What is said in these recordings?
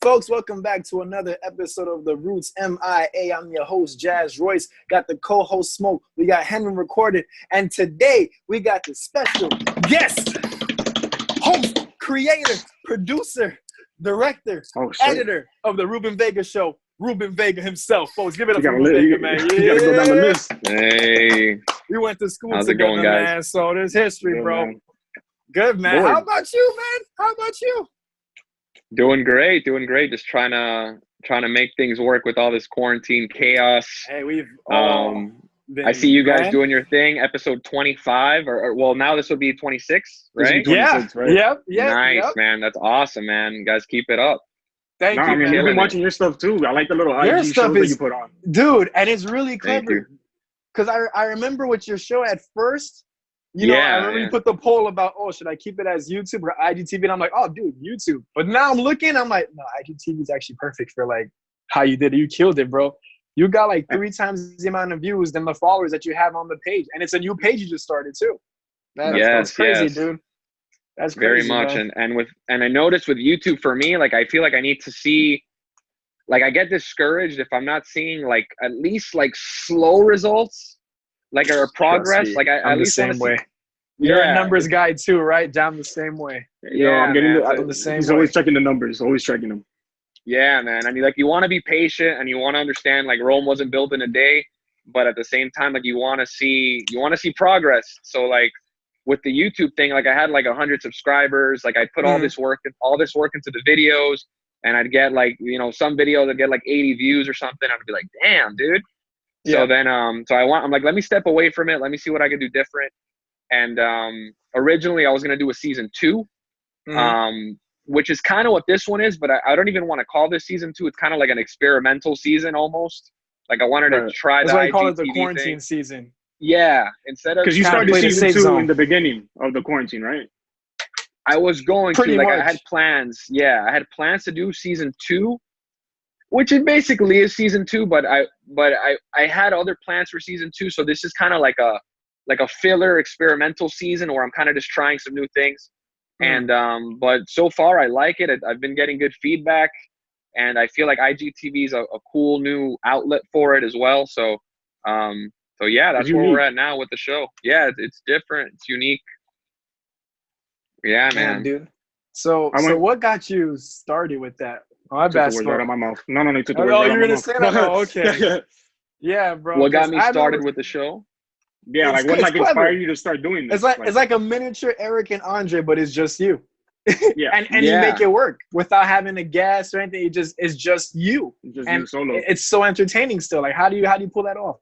folks? Welcome back to another episode of The Roots MIA. I'm your host, Jazz Royce. Got the co-host Smoke. We got Henry recorded. And today, we got the special guest, host, creator, producer, director, editor of The Ruben Vega Show, Ruben Vega himself. Folks, give it up for Ruben Vega, man. You gotta go down the list. Hey. We went to school How's together, it going, guys? man. So there's history, Good, bro. man. Good, man. Bored. How about you, man? How about you? Doing great. Just trying to make things work with all this quarantine chaos. Hey, we've all been, I see you guys man. doing your thing, episode 25, or well, now this would be 26, right? Yeah. 26, right? Yep. Nice, Yep. man. That's awesome, man. You guys keep it up. Thank No, you, I mean, man. we've been Killing watching your stuff too. I like the little Your IG stuff shows that is- you put on. Dude, and it's really Thank clever. Because I remember with your show at first, you know, I remember you put the poll about, oh, should I keep it as YouTube or IGTV? And I'm like, oh, dude, YouTube. But now I'm looking, I'm like, no, IGTV is actually perfect for like how you did it. You killed it, bro. You got like 3 times the amount of views than the followers that you have on the page. And it's a new page you just started too. That's crazy, yes. dude. That's Very crazy, much. man. And I noticed with YouTube for me, like I feel like I need to see, like I get discouraged if I'm not seeing like at least like slow results, like or progress. Like I I'm at the least want same to way. see. You're Yeah. a numbers guy too, right? Down the same way. Yeah, I'm getting man. the same he's way. always checking the numbers, always checking them. Yeah, man. I mean, like you want to be patient and you want to understand like Rome wasn't built in a day, but at the same time, like you want to see progress. So like with the YouTube thing, like I had like 100 subscribers. Like I put all this work into the videos, and I'd get like, you know, some videos I'd get like 80 views or something. I'd be like, damn, dude. So then, I'm like, let me step away from it. Let me see what I can do different. And originally I was gonna do a season 2. Which is kind of what this one is, but I don't even want to call this season 2. It's kind of like an experimental season almost. Like I wanted to try That's the why I call it the IGTV quarantine thing. season. Yeah, instead of Because you Kinda started play the season safe 2 zone. in the beginning of the quarantine, right? I was going Pretty to, like much. I had plans. Yeah, I had plans to do season 2, which it basically is season 2, but I had other plans for season 2, so this is kind of like a filler experimental season where I'm kind of just trying some new things. And but so far I like it. I've been getting good feedback, and I feel like IGTV is a cool new outlet for it as well. So yeah, that's where we're at now with the show. Yeah, it's different, it's unique. Yeah, man. Dude. So what got you started with that? Oh, I Took the bet. words right out of my mouth. No, you took the Oh, words right out you're of my gonna mouth. say that? Oh, okay. Yeah, bro. What got 'cause me I started remember- with the show? Yeah, It's- like what it's like clever. inspired you to start doing this? It's like a miniature Eric and Andre, but it's just you. Yeah. and you make it work without having a guest or anything. It's just you. just And you solo. it's so entertaining still. Like how do you pull that off?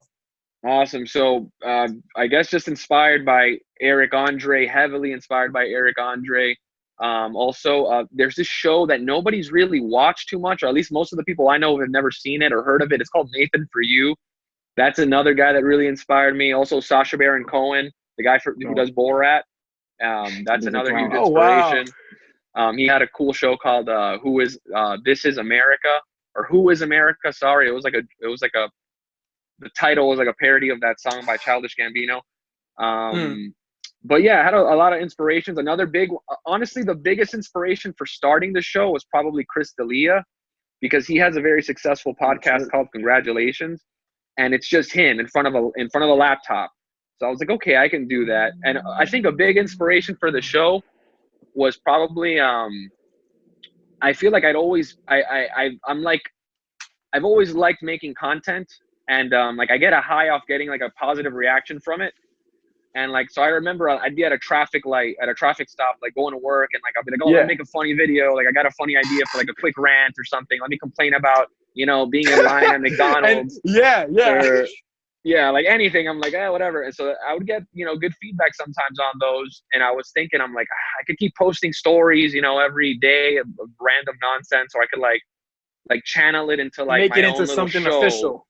Awesome. So I guess just inspired by Eric Andre, heavily inspired by Eric Andre. Also, there's this show that nobody's really watched too much, or at least most of the people I know have never seen it or heard of it. It's called Nathan For You. That's another guy that really inspired me. Also, Sacha Baron Cohen, the guy who does Borat. That's He's a another clown. huge Oh, wow. inspiration. He had a cool show called This Is America, or Who Is America? Sorry, the title was like a parody of that song by Childish Gambino. But yeah, I had a lot of inspirations. Honestly, the biggest inspiration for starting the show was probably Chris D'Elia, because he has a very successful podcast called Congratulations, and it's just him in front of a laptop. So I was like, okay, I can do that. And I think a big inspiration for the show was probably I feel like I've always liked making content, and like I get a high off getting like a positive reaction from it. And like, so I remember I'd be at a traffic stop, like going to work, and like I'll be like, oh, let me make a funny video. Like I got a funny idea for like a quick rant or something. Let me complain about, you know, being in line at McDonald's. Yeah, like anything. I'm like, whatever. And so I would get, you know, good feedback sometimes on those. And I was thinking, I'm like, I could keep posting stories, you know, every day of random nonsense, or I could like channel it into like make my it own into little something show. official.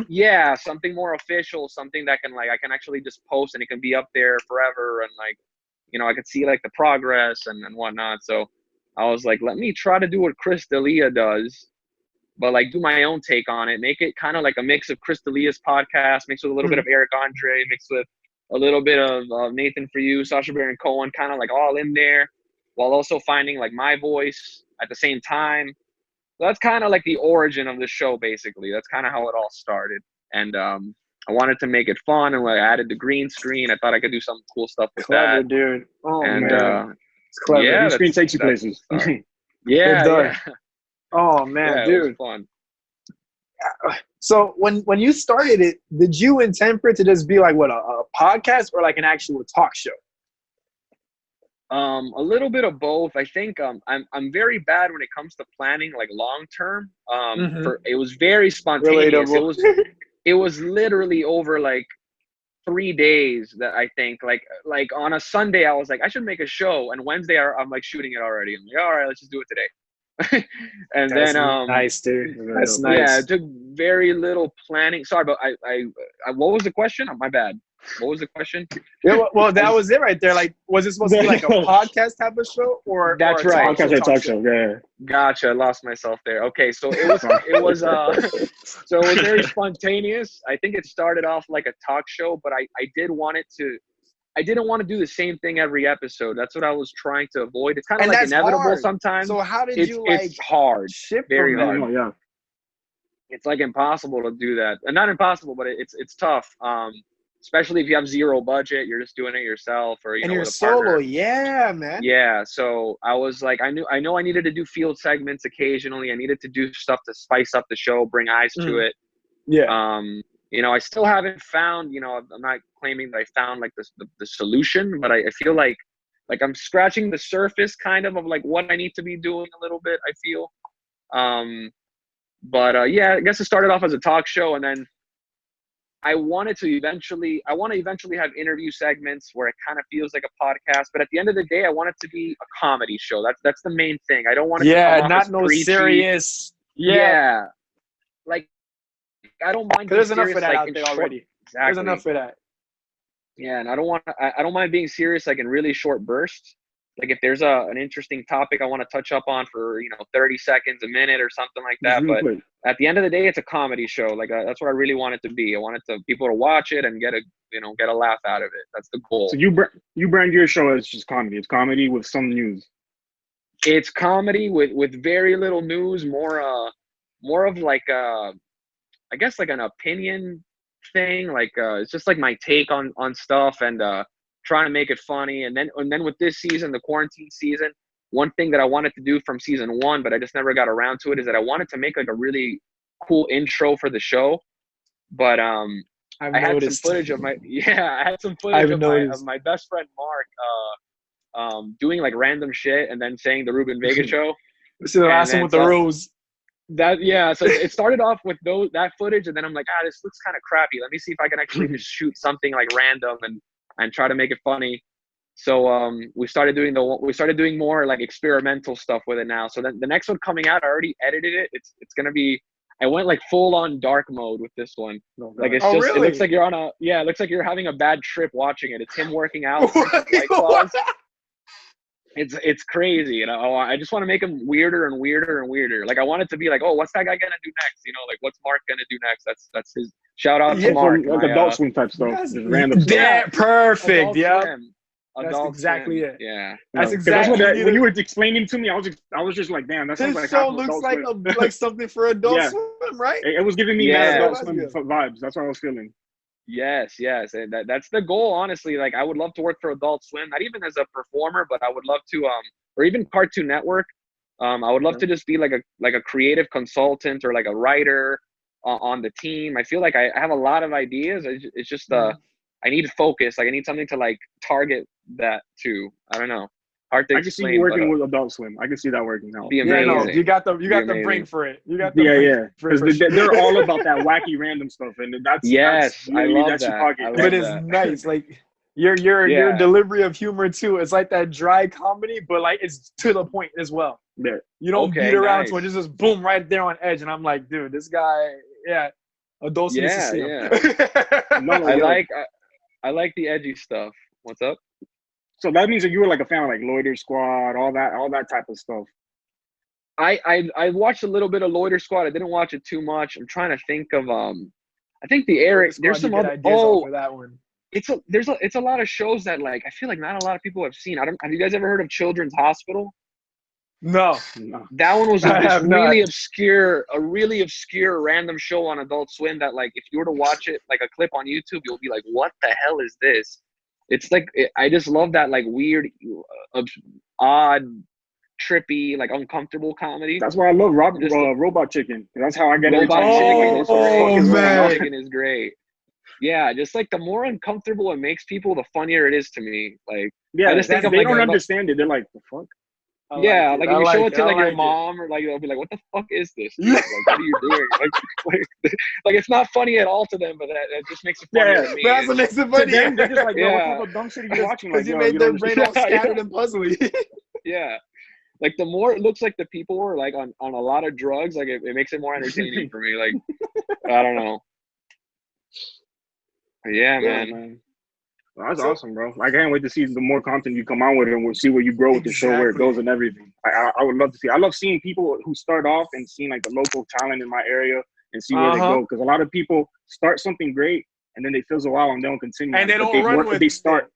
Yeah, something more official, something that I can actually just post and it can be up there forever, and like, you know, I could see like the progress and whatnot. So I was like, let me try to do what Chris D'Elia does, but like do my own take on it, make it kind of like a mix of Chris D'Elia's podcast, mixed with a little bit of Eric Andre, mixed with a little bit of Nathan For You, Sacha Baron Cohen, kind of like all in there, while also finding like my voice at the same time. that's kind of like the origin of the show, basically. That's kind of how it all started. And I wanted to make it fun, and I added the green screen. I thought I could do some cool stuff with clever, that. dude. Oh, and man. It's clever. Yeah, green screen takes you places. Yeah, it does. yeah. Oh, man, yeah, dude. It was fun. So when you started it, did you intend for it to just be like what, a podcast or like an actual talk show? A little bit of both. I think I'm very bad when it comes to planning like long term. It was very spontaneous. Relatable. It was literally over like 3 days that I think like on a Sunday I was like I should make a show, and Wednesday I'm like shooting it already. I'm like, all right, let's just do it today. And That's then nice, dude. That's nice. Yeah, it took very little planning. Sorry, but I what was the question? My bad. What was the question? Yeah, well, that was it right there. Like, was it supposed to be like a podcast type of show, or that's or right? Talk show. Yeah. Gotcha. I lost myself there. Okay, so it was so it was very spontaneous. I think it started off like a talk show, but I didn't want to do the same thing every episode. That's what I was trying to avoid. It's kind of like inevitable hard. sometimes. So how did you it's hard. Very hard. Oh, yeah. It's like impossible to do that. And not impossible, but it's tough. Especially if you have zero budget, you're just doing it yourself, or you're with a solo. partner. Yeah, man. Yeah. So I was like, I know I needed to do field segments occasionally. I needed to do stuff to spice up the show, bring eyes to it. Yeah. I still haven't found, I'm not claiming that I found like the solution, but I feel like I'm scratching the surface kind of like what I need to be doing a little bit, I feel. Yeah, I guess it started off as a talk show, and then I want to eventually have interview segments where it kind of feels like a podcast, but at the end of the day, I want it to be a comedy show. That's the main thing. I don't want it to come off as no serious. Yeah. Like, I don't mind. There's enough for that out there already. Exactly. There's enough for that. Yeah, and I don't mind being serious like in really short bursts. Like if there's an interesting topic I want to touch up on for 30 seconds, a minute, or something like that. But at the end of the day, it's a comedy show. Like that's what I really want it to be. I want people to watch it and get a laugh out of it. That's the goal. So you brand your show as just comedy. It's comedy with some news. It's comedy with very little news. More of like I guess like an opinion thing. Like it's just like my take on stuff, and trying to make it funny. And then with this season, the quarantine season, one thing that I wanted to do from season 1, but I just never got around to it, is that I wanted to make like a really cool intro for the show. But I had some footage of my best friend Mark doing like random shit and then saying the Ruben Vega show. This is the last one with the rose. So it started off with that footage, and then I'm like, this looks kind of crappy. Let me see if I can actually just shoot something like random and try to make it funny. So we started doing more like experimental stuff with it now. So then the next one coming out, I already edited it. It's gonna be, I went like full on dark mode with this one. Like it's just really? It looks like it looks like you're having a bad trip watching it. It's him working out. It's crazy, I just want to make him weirder and weirder and weirder. Like I want it to be like, oh, what's that guy gonna do next? Like what's Mark gonna do next? That's his shout out to Mark. Like Adult Swim type stuff. Random stuff. Yeah, perfect. Yeah. That's exactly it. Yeah. That's exactly it. When you were explaining to me, I was just like, damn, that sounds like show looks like something for Adult Swim, right? It was giving me Adult Swim vibes. That's what I was feeling. Yes. And that's the goal, honestly. Like I would love to work for Adult Swim, not even as a performer, but I would love to or even Cartoon Network. I would love to just be like a creative consultant or like a writer on the team. I feel like I have a lot of ideas. It's just I need focus. Like I need something to like target that to. I don't know. Hard to explain. I can see you working with Adult Swim. I can see that working out. Be amazing. Yeah, no, you got the brain for it. You got the brain for it. Because they're all about that wacky random stuff, and that's I love that. But it's nice. Like your delivery of humor too. It's like that dry comedy, but like it's to the point as well. Yeah. You don't beat around to it. Just boom right there on edge, and I'm like, dude, this guy, Adult Swim. I like the edgy stuff. What's up? So that means that you were like a fan of like Loiter Squad, all that type of stuff. I watched a little bit of Loiter Squad. I didn't watch it too much. I'm trying to think of I think there's some other for that one. It's a lot of shows that like I feel like not a lot of people have seen. Have you guys ever heard of Children's Hospital? No, That one was I this have really not. obscure, a really obscure random show on Adult Swim that, like, if you were to watch it, like a clip on YouTube, you'll be like, what the hell is this? It's like, I just love that, like, weird, odd, trippy, like, uncomfortable comedy. That's why I love Just Robot Chicken. That's how I get every Robot time. I'm like, Chicken what is the fuck great. Oh is going Robot on? man, Chicken is great. Yeah, just like the more uncomfortable it makes people, the funnier it is to me. Like, I Yeah, just think of they like don't understand it. They're like, the fuck? I like yeah, it. like I if you show like it it. to I like your like it. mom, or like they'll be like, "What the fuck is this, dude? Yeah, Like, what are you doing?" Like it's not funny at all to them, but that just makes it funnier Yeah, to me. but that's what makes it to funny. them, they're just like, yo, what type Yeah, of dumb shit are you watching? Like, Because you yo, made you don't their understand. brain all yeah, scattered and puzzly. yeah. Like the more it looks like the people were like on a lot of drugs, like it makes it more entertaining for me. Like I don't know. But yeah, Yeah, man. man. Well, that's So awesome, bro. I can't wait to see the more content you come out with, and we'll see where you grow with the show, where it exactly. goes, and everything. I would love to see. I love seeing people who start off and seeing like the local talent in my area and see where they Uh-huh. go. Because a lot of people start something great and then they fizzle out and they don't continue. And they But don't run but with they start it.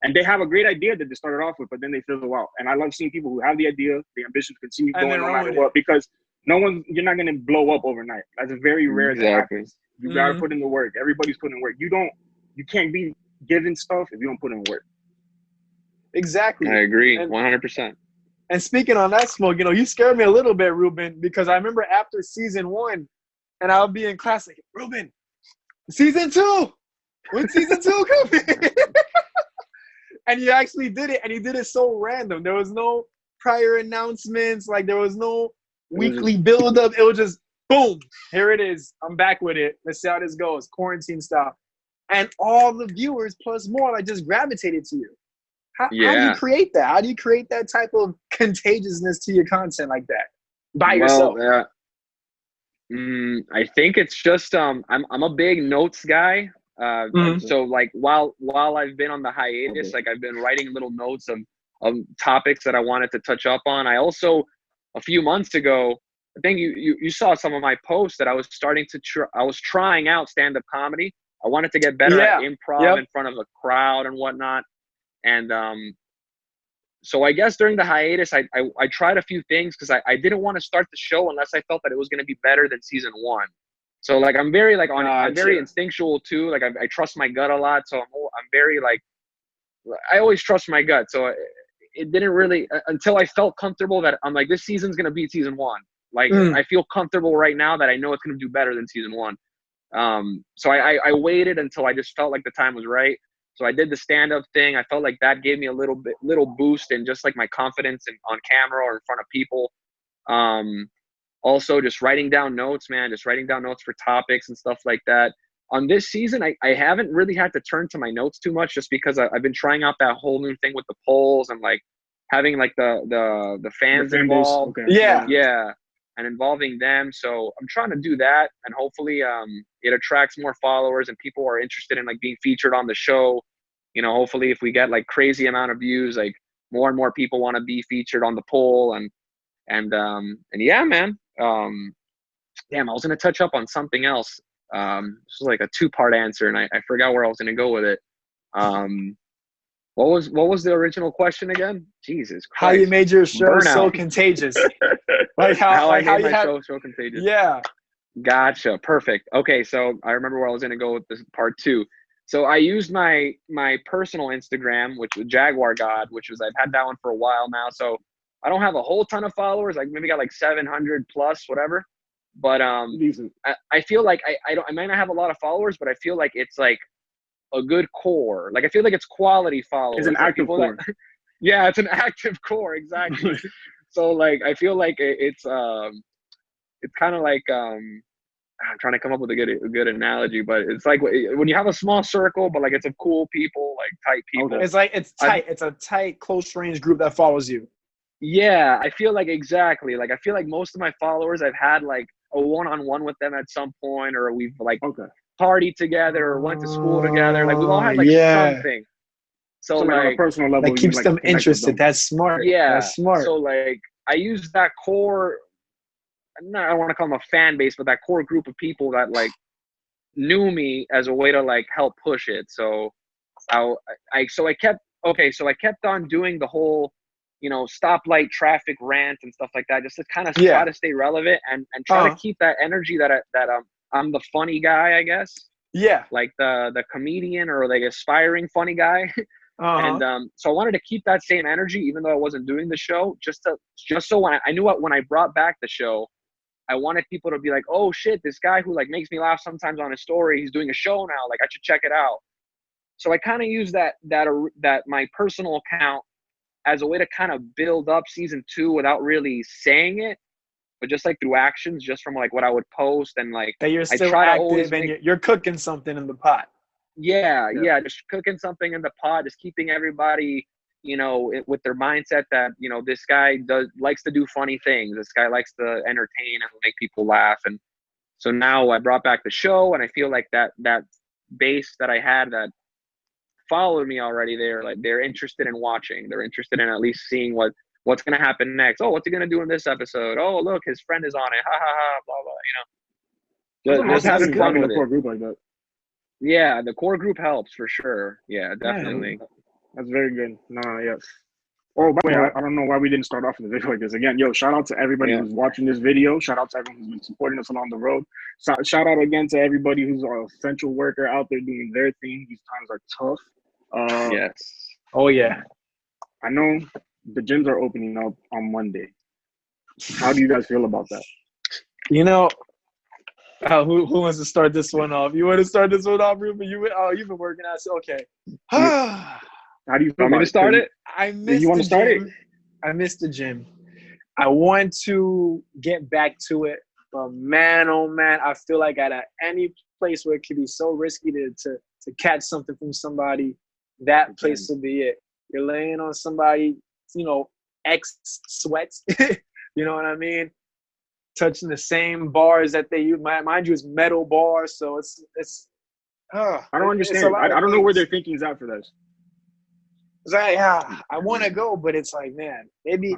and they have a great idea that they started off with, but then they fizzle out. And I love seeing people who have the idea, the ambition to continue And going then no run matter with it. what, because you're not going to blow up overnight. That's very rare that Exactly. happens. You got to Mhm. put in the work. Everybody's putting in work. You can't be given stuff if you don't put in work. Exactly. I agree, And 100%. and speaking on that, Smoke, you scared me a little bit, Ruben, because I remember after season 1, and I'll be in class like, Ruben, season 2, when's season 2 coming? And you actually did it, and you did it so random. There was no prior announcements, like there was no It was weekly build-up. It was just boom, here it is. I'm back with it. Let's see how this goes, quarantine style. And all the viewers plus more like just gravitated to you. How do you Yeah. create that? How do you create that type of contagiousness to your content like that by Well, yourself? I think it's just I'm a big notes guy. Mhm. So like while I've been on the hiatus, like I've been writing little notes of topics that I wanted to touch up on. I also a few months ago, I think you saw some of my posts that I was starting to I was trying out stand-up comedy. I wanted to get better at Yeah. improv Yep. in front of a crowd and whatnot. And so I guess during the hiatus, I tried a few things because I didn't want to start the show unless I felt that it was going to be better than season 1. So like I'm very like I'm very Gotcha. instinctual too. Like I trust my gut a lot. So I'm very like I always trust my gut. So it didn't really until I felt comfortable that I'm like this season's going to beat season 1. Like Mm. I feel comfortable right now that I know it's going to do better than season 1. So I waited until I just felt like the time was right. So I did the stand-up thing. I felt like that gave me a little boost in just like my confidence on camera or in front of people. Also just writing down notes, man, just writing down notes for topics and stuff like that. On this season, I haven't really had to turn to my notes too much just because I've been trying out that whole new thing with the polls and like having like the fans fan base. involved. Okay. Yeah. Yeah. And involving them. So I'm trying to do that. And hopefully it attracts more followers and people are interested in like being featured on the show. Hopefully if we get like crazy amount of views, like more and more people want to be featured on the poll and yeah, man. Damn, I was gonna touch up on something else. This was like a 2-part answer, and I forgot where I was gonna go with it. What was the original question again? Jesus Christ! How you made your show Burnout. so contagious? Like how I how made you my had, show so contagious. yeah. Gotcha. Perfect. Okay, so I remember where I was gonna go with this part 2. So I used my personal Instagram, which was Jaguar God, which was I've had that one for a while now. So I don't have a whole ton of followers. Like maybe got like 700 plus, whatever. But Decent. I feel like I might not have a lot of followers, but I feel like it's like a good core. Like I feel like it's quality followers. It's an like active people core. yeah, it's an active core, exactly. So like I feel like it's kind of like I'm trying to come up with a good analogy, but it's like when you have a small circle, but like it's a cool people, like tight people. Okay. It's like it's tight. It's a tight, close range group that follows you. Yeah, I feel like exactly. Like I feel like most of my followers, I've had like a one-on-one with them at some point, or we've like partied together or went to school together. Like we've all had like something. So like on a personal level, that keeps you, them like, connect with interested. them. That's smart. Yeah. That's smart. So like I use that core. I don't want to call them a fan base, but that core group of people that like knew me as a way to like help push it. So I kept on doing the whole stoplight traffic rant and stuff like that, just to kind of try to stay relevant and try to keep that energy that I'm the funny guy, I guess. Yeah. Like the comedian or like aspiring funny guy. And so I wanted to keep that same energy, even though I wasn't doing the show, just so when I knew when I brought back the show, I wanted people to be like, oh shit, this guy who like makes me laugh sometimes on his story, he's doing a show now. Like I should check it out. So I kind of used that my personal account as a way to kind of build up season 2 without really saying it, but just like through actions, just from like what I would post and like that you're still active and you're cooking something in the pot. Yeah, just cooking something in the pot, just keeping everybody, with their mindset that, this guy likes to do funny things. This guy likes to entertain and make people laugh. And so now I brought back the show, and I feel like that base that I had that followed me already, they're interested in watching. They're interested in at least seeing what's going to happen next. Oh, what's he going to do in this episode? Oh, look, his friend is on it. Ha ha ha, blah, blah, Just having fun with a core group like that. Yeah, the core group helps for sure. Yeah, definitely. Yeah, that's very good. No, yes. Oh, by the way, I don't know why we didn't start off in the video like this. Again, shout out to everybody who's watching this video. Shout out to everyone who's been supporting us along the road. Shout out again to everybody who's an essential worker out there doing their thing. These times are tough. Yes. Oh, yeah. I know the gyms are opening up on Monday. How do you guys feel about that? Who wants to start this one off? You want to start this one off, Ruben? You've been working out. So okay. How do you feel? Want me to start it? I missed you want to start it? I missed the gym. I want to get back to it, but man, oh man, I feel like at any place where it could be so risky to catch something from somebody, that place will be it. You're laying on somebody, X sweats. You know what I mean? Touching the same bars that they use. Mind you, it's metal bars, so it's. I don't understand. I don't know where their thinking's at for this. It's like, I want to go, but it's like, man, maybe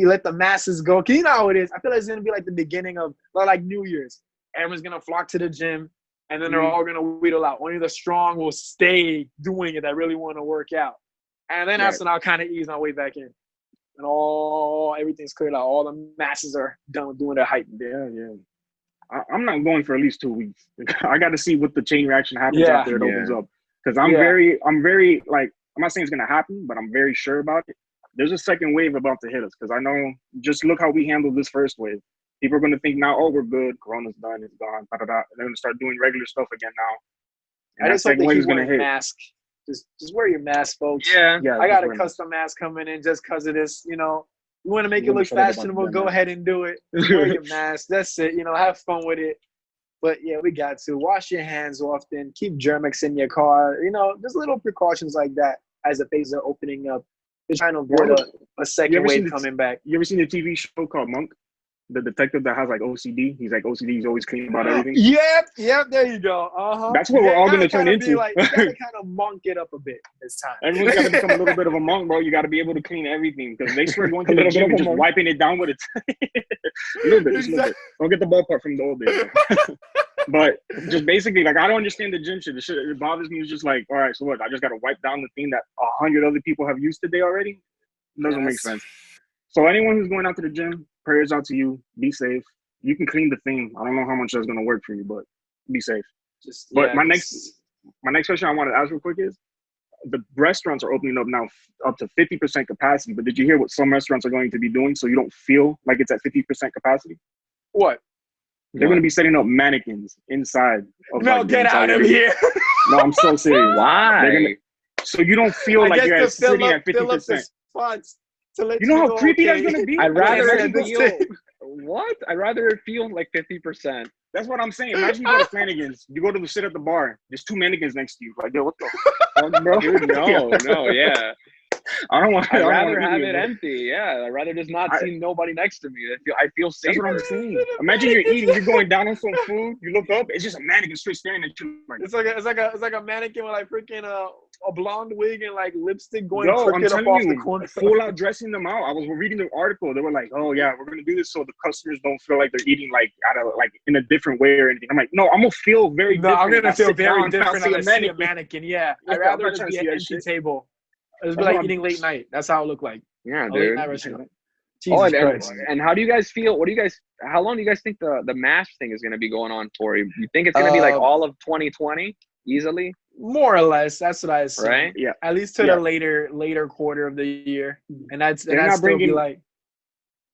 let the masses go. 'Cause you know how it is. I feel like it's gonna be like the beginning of like New Year's. Everyone's gonna flock to the gym, and then they're all gonna wheedle out. Only the strong will stay doing it that really want to work out, and then that's when I'll kind of ease my way back in. And everything's cleared out. All the masses are done with doing their hype. Yeah. I'm not going for at least 2 weeks. I got to see what the chain reaction happens after it opens up. Because I'm very like, I'm not saying it's going to happen, but I'm very sure about it. There's a second wave about to hit us. Because I know, just look how we handled this first wave. People are going to think now, oh, we're good. Corona's done. It's gone. Da, da, da. They're going to start doing regular stuff again now. And I just hope that you wear a mask. Just wear your mask, folks. Yeah. I got a custom mask coming in just because of this. You want to make it look fashionable, go ahead and do it. Wear your mask. That's it. Have fun with it. But yeah, we got to wash your hands often. Keep Germex in your car. Just little precautions like that as the things are opening up. They're trying to avoid a second wave coming back. You ever seen a TV show called Monk? The detective that has like OCD. He's like OCD. He's always clean about everything. Yep. There you go. That's what we're all going to turn into. You got to kind of monk it up a bit this time. Everyone's got to become a little bit of a monk, bro. You got to be able to clean everything because they start going to the gym and just wiping it down with it. A little bit, just a little bit. Don't get the ballpark from the old days. But just basically, like, I don't understand the gym shit. The shit it bothers me. It's just like, all right, so what? I just got to wipe down the thing that 100 other people have used today already? It doesn't make sense. So anyone who's going out to the gym, prayers out to you. Be safe. You can clean the thing. I don't know how much that's going to work for you, but be safe. My next question I want to ask real quick is, the restaurants are opening up now up to 50% capacity, but did you hear what some restaurants are going to be doing so you don't feel like it's at 50% capacity? What? They're going to be setting up mannequins inside. Get out of here. No, I'm so serious. Why? So you don't feel like you're sitting at 50%. You know how creepy that's going to be? I'd rather it feel like 50%. That's what I'm saying. Imagine you go to Flanagan's, you go to sit at the bar. There's 2 mannequins next to you. Like, yo, what the fuck, bro? Dude, no, yeah. I'd rather have it empty. Yeah, I'd rather just not see nobody next to me. I feel safe. That's what I'm saying. Imagine you're eating, you're going down on some food. You look up, it's just a mannequin straight staring at you. It's like a mannequin with like freaking a blonde wig and like lipstick going I'm crooked up off the corner. Full out dressing them out. I was reading the article. They were like, oh yeah, we're gonna do this so the customers don't feel like they're eating like in a different way or anything. I'm like, no, I'm gonna feel very different. I'm gonna feel very different. I see a mannequin. Yeah, I'd rather it be an empty table. It's like eating late night. That's how it look like. Yeah, I'll leave dude. that respect. Oh, Jesus Christ. and how do you guys feel? How long do you guys think the mask thing is going to be going on for? You think it's going to be like all of 2020 easily? More or less. That's what I assume. Right? Yeah. At least to the later quarter of the year. And that's still be like.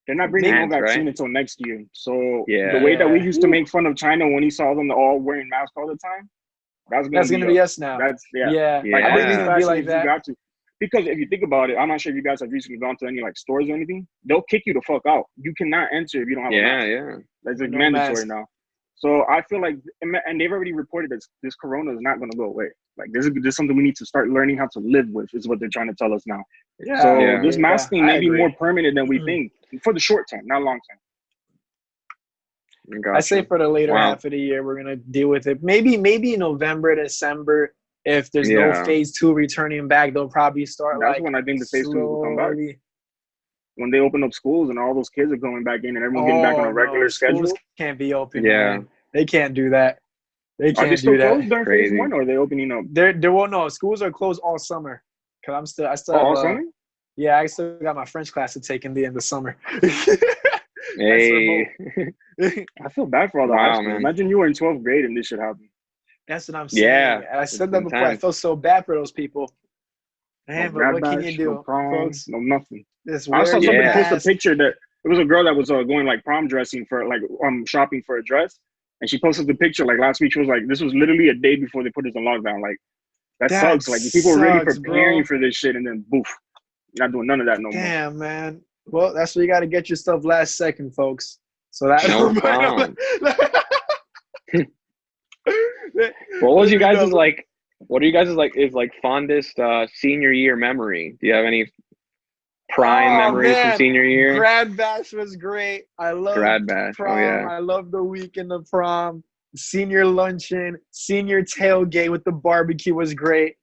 They're not bringing no vaccine until next year. So the way that we used to make fun of China when he saw them all wearing masks all the time, that's gonna be us now. That's Like I think it's gonna be like that. You got to. Because if you think about it, I'm not sure if you guys have recently gone to any like stores or anything. They'll kick you the fuck out. You cannot enter if you don't have a mask. Yeah. That's like mandatory now. So I feel like, and they've already reported that this corona is not going to go away. Like this is something we need to start learning how to live with, is what they're trying to tell us now. This mask thing may be more permanent than we think for the short term, not long term. Gotcha. I say for the later half of the year, we're gonna deal with it. Maybe November, December. If there's no phase 2 returning back, they'll probably start. That's when I think the phase 2 will come back. When they open up schools and all those kids are going back in and everyone's getting back on a regular schedule. Schools can't be open. Man. They can't do that. They can't do that. Are they still closed during phase 1 or are they opening up? There won't no. Schools are closed all summer. Cause I still have, all summer? Yeah, I still got my French class to take in the end of summer. Hey. I feel bad for all the high school. Imagine you were in 12th grade and this should happen. That's what I'm saying. Yeah. And I said that before. I felt so bad for those people. Man, but what can you do? No prom, folks? No nothing. I saw somebody post a picture that it was a girl that was going like prom dressing for like shopping for a dress. And she posted the picture like last week. She was like, this was literally a day before they put us in lockdown. Like, that sucks. Like, people are really preparing for this shit and then boof. You're not doing none of that no more. Damn, man. Well, that's where you got to get your stuff last second, folks. So that. What are you guys' fondest senior year memory? Do you have any prime memories from senior year? Grad bash was great. I love grad bash. Prom. Oh yeah. I love the weekend of prom. Senior luncheon, senior tailgate with the barbecue was great.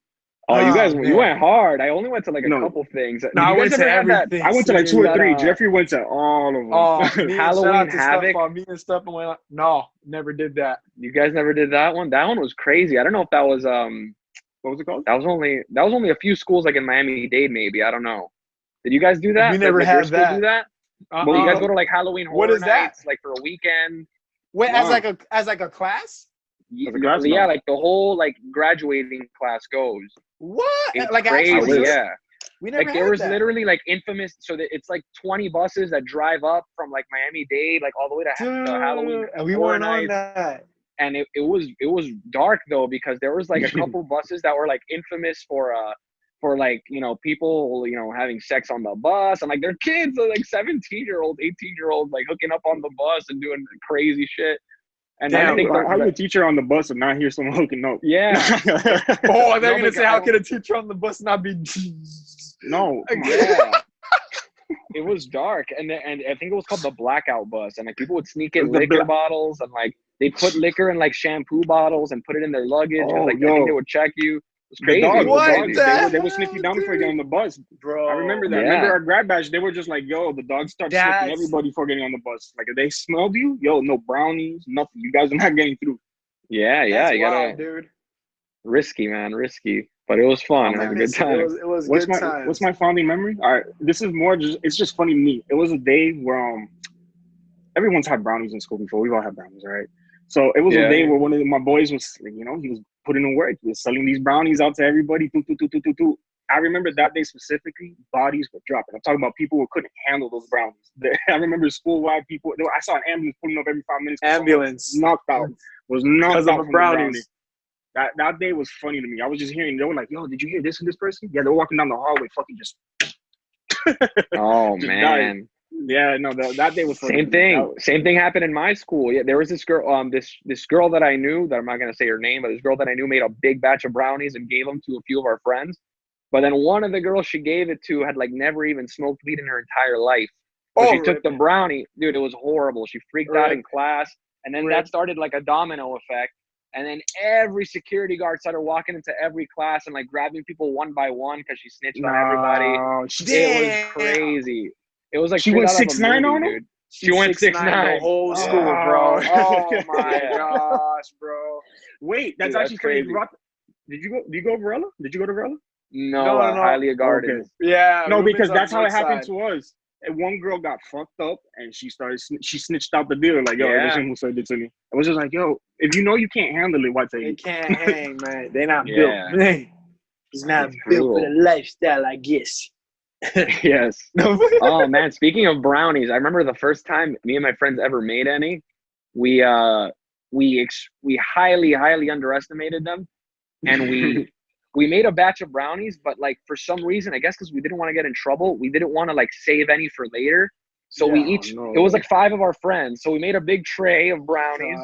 Oh, you went hard. I only went to like a couple things. No, I went to everything. I went to like 2 or 3. Jeffrey went to all of them. Oh, Halloween Havoc. Me and stuff. No, never did that. You guys never did that one? That one was crazy. I don't know if that was what was it called? That was only a few schools like in Miami-Dade maybe. I don't know. Did you guys do that? We never had that. Do that? Well, you guys go to like Halloween Horror Nights, like for a weekend. Wait, as like a class? Yeah, like the whole like graduating class goes. What? It's like crazy, actually? Yeah. We never like there was literally like infamous. So that it's like 20 buses that drive up from like Miami-Dade, like all the way to Halloween. And we weren't on that. And it was dark though, because there was like a couple buses that were like infamous for like, you know, people, you know, having sex on the bus, and like their kids are like 17-year-old, 18-year-old, like hooking up on the bus and doing crazy shit. And I think how a teacher on the bus and not hear someone hooking up? Yeah. Oh, they're gonna say, how can a teacher on the bus not be? No. Yeah. It was dark, and I think it was called the blackout bus, and like people would sneak in liquor bottles, and like they put liquor in like shampoo bottles and put it in their luggage, and like I think they would check you. It was crazy. They would sniff you down before you get on the bus, bro. I remember that. Yeah. I remember our grad batch, they were just like, yo, the dogs start sniffing everybody before getting on the bus. Like if they smelled you, yo, no brownies, nothing. You guys are not getting through. Yeah, you gotta, dude. Risky, man, risky. But it was fun. It was a good time. It was good time. What's my fonding memory? All right, this is more just, it's just funny to me. It was a day where everyone's had brownies in school before. We've all had brownies, right? So it was a day where one of my boys was, you know, he was putting in work. He was selling these brownies out to everybody. I remember that day specifically, bodies were dropping. I'm talking about people who couldn't handle those brownies. I remember school-wide people. I saw an ambulance pulling up every 5 minutes. Ambulance. Knocked out. Was knocked out from brownies. That day was funny to me. I was just hearing, they were like, yo, did you hear this and this person? Yeah, they were walking down the hallway, fucking just. Oh, just man. Died. Yeah, no, that day was funny. Same thing happened in my school. Yeah, there was this girl, this girl that I knew, that I'm not going to say her name, but this girl that I knew made a big batch of brownies and gave them to a few of our friends. But then one of the girls she gave it to had like never even smoked weed in her entire life. So she took the brownie. Dude, it was horrible. She freaked out in class. And then that started like a domino effect. And then every security guard started walking into every class and like grabbing people one by one because she snitched on everybody. It was crazy. It was like she went 6'9" on him. She went 6'9". The whole school, bro. Oh my gosh, bro. Wait, that's actually crazy. Do you go Varela? Did you go to Varela? No, No. Hialeah Gardens. Okay. Yeah. No, Ruben's because on that's how it north happened side. to us. And one girl got fucked up, and she snitched out the deal. Like, yo, it was him who said it to me. I was just like, yo, if you know you can't handle it, why take They it? can't hang, man. They not built. Yeah. He's not It's built for cruel. the lifestyle, I guess. Yes. Oh man, speaking of brownies, I remember the first time me and my friends ever made any. We highly underestimated them, and we made a batch of brownies, but like for some reason, I guess because we didn't want to get in trouble, we didn't want to like save any for later. So it was like 5 of our friends. So we made a big tray of brownies,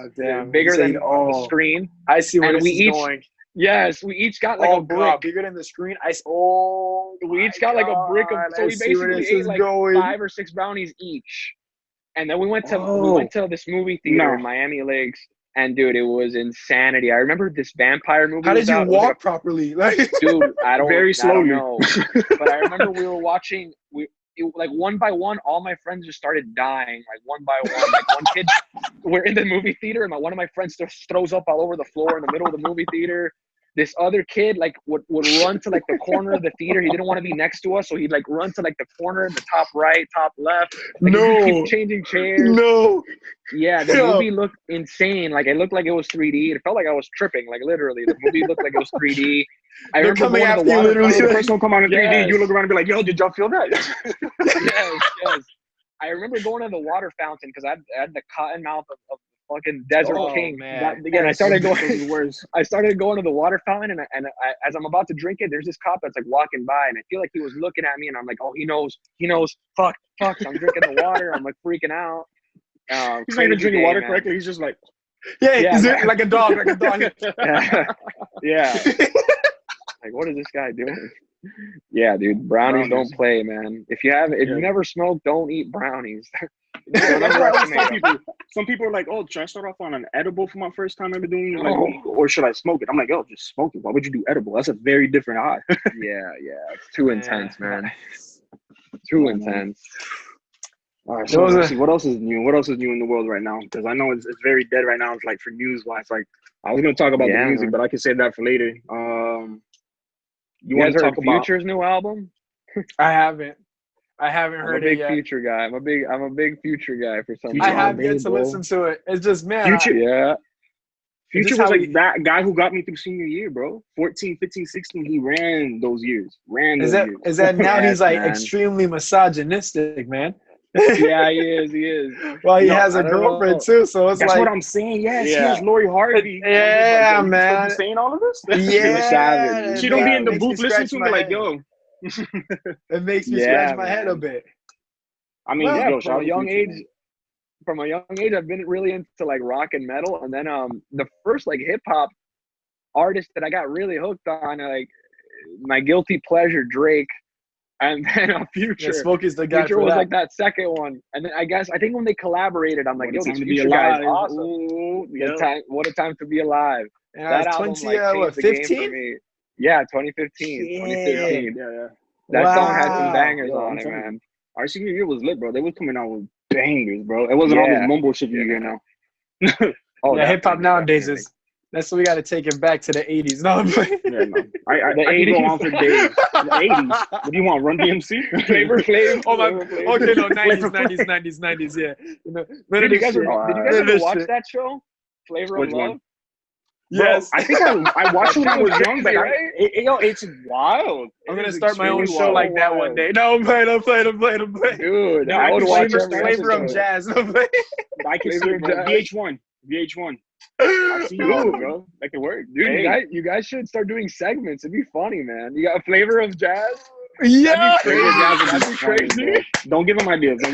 bigger than the screen. I see where this is going. Yes, we each got like a brick. Bigger than the screen. We each got like a brick of. So we basically ate like 5 or 6 brownies each, and then we went to this movie theater in Miami Lakes, and dude, it was insanity. I remember this vampire movie. How did you walk properly? Dude, very slowly. I don't know. But I remember we were watching. Like one by one, all my friends just started dying, like one by one. Like one kid, we're in the movie theater, and one of my friends just throws up all over the floor in the middle of the movie theater. This other kid like would run to like the corner of the theater. He didn't want to be next to us, so he'd like run to like the corner, the top right, top left. Like, he'd keep changing chairs. Yeah, the movie looked insane. Like it looked like it was 3D. It felt like I was tripping. Like literally, the movie looked like it was 3D. I remember going to the water. The first one come on in 3D. You look around and be like, "Yo, did y'all feel that?" yes. I remember going to the water fountain because I had the cotton mouth of fucking Desert King. Man. I started going to the water fountain, and as I'm about to drink it, there's this cop that's like walking by, and I feel like he was looking at me, and I'm like, oh, he knows. Fuck. So I'm drinking the water. I'm like freaking out. He's not even drinking water correctly. He's just like, he's like a dog. Yeah. Like, what is this guy doing? Yeah, dude, brownies don't play, man. If you never smoked, don't eat brownies. That's why I always tell people. Some people are like, "Oh, should I start off on an edible for my first time ever doing like, or should I smoke it?" I'm like, "Yo, just smoke it. Why would you do edible? That's a very different high." Yeah, it's too intense, man. Too intense. All right, so let's see what else is new. What else is new in the world right now? Because I know it's very dead right now. It's like for news wise. Like I was gonna talk about the music, but I can save that for later. You want to talk about Future's new album? I haven't heard it yet. Future guy. I'm a big Future guy for some reason. I have yet to listen to it. It's just, man. Future, Future was like that guy who got me through senior year, bro. 14, 15, 16, he ran those years. Is that now he's like extremely misogynistic, man? Yeah, he is. Well, he has a girlfriend too, so it's that's what I'm saying. Yes, he has Lori Harvey. Yeah, like, man. You saying all of this? Yeah, she don't be in the booth listening to me like, yo. It makes me scratch my head a bit. I mean, from a young age, I've been really into like rock and metal, and then the first like hip hop artist that I got really hooked on, like my guilty pleasure, Drake. And then Future. Yeah, Smokey's the guy. Future was like that second one. And then I think when they collaborated, I'm like, yo, this Future guy is awesome. Ooh, what a time to be alive. Yeah, that album, 15? Yeah, 2015. Yeah. 2015. Yeah. That song had some bangers on it, man. Our senior year was lit, bro. They were coming out with bangers, bro. It wasn't all this mumble shit you hear now. Hip hop nowadays is. That's what we got to take it back to the 80s. No, I can go on for days. The 80s. What do you want? Run DMC? Flavor Flav. Oh my. Okay, no, 90s. Yeah. Did you guys ever watch that show? Flavor of Love. One? Yes, bro, I think I watched it when I was young, but it's wild. I'm gonna start my own show like that one day. No, I'm playing. Dude, I would watch Flavor of Jazz. I can see it, bro. VH1. I see you, bro. That could work, dude. You guys should start doing segments. It'd be funny, man. You got a Flavor of Jazz. Yeah, that'd be crazy. Don't give them ideas. And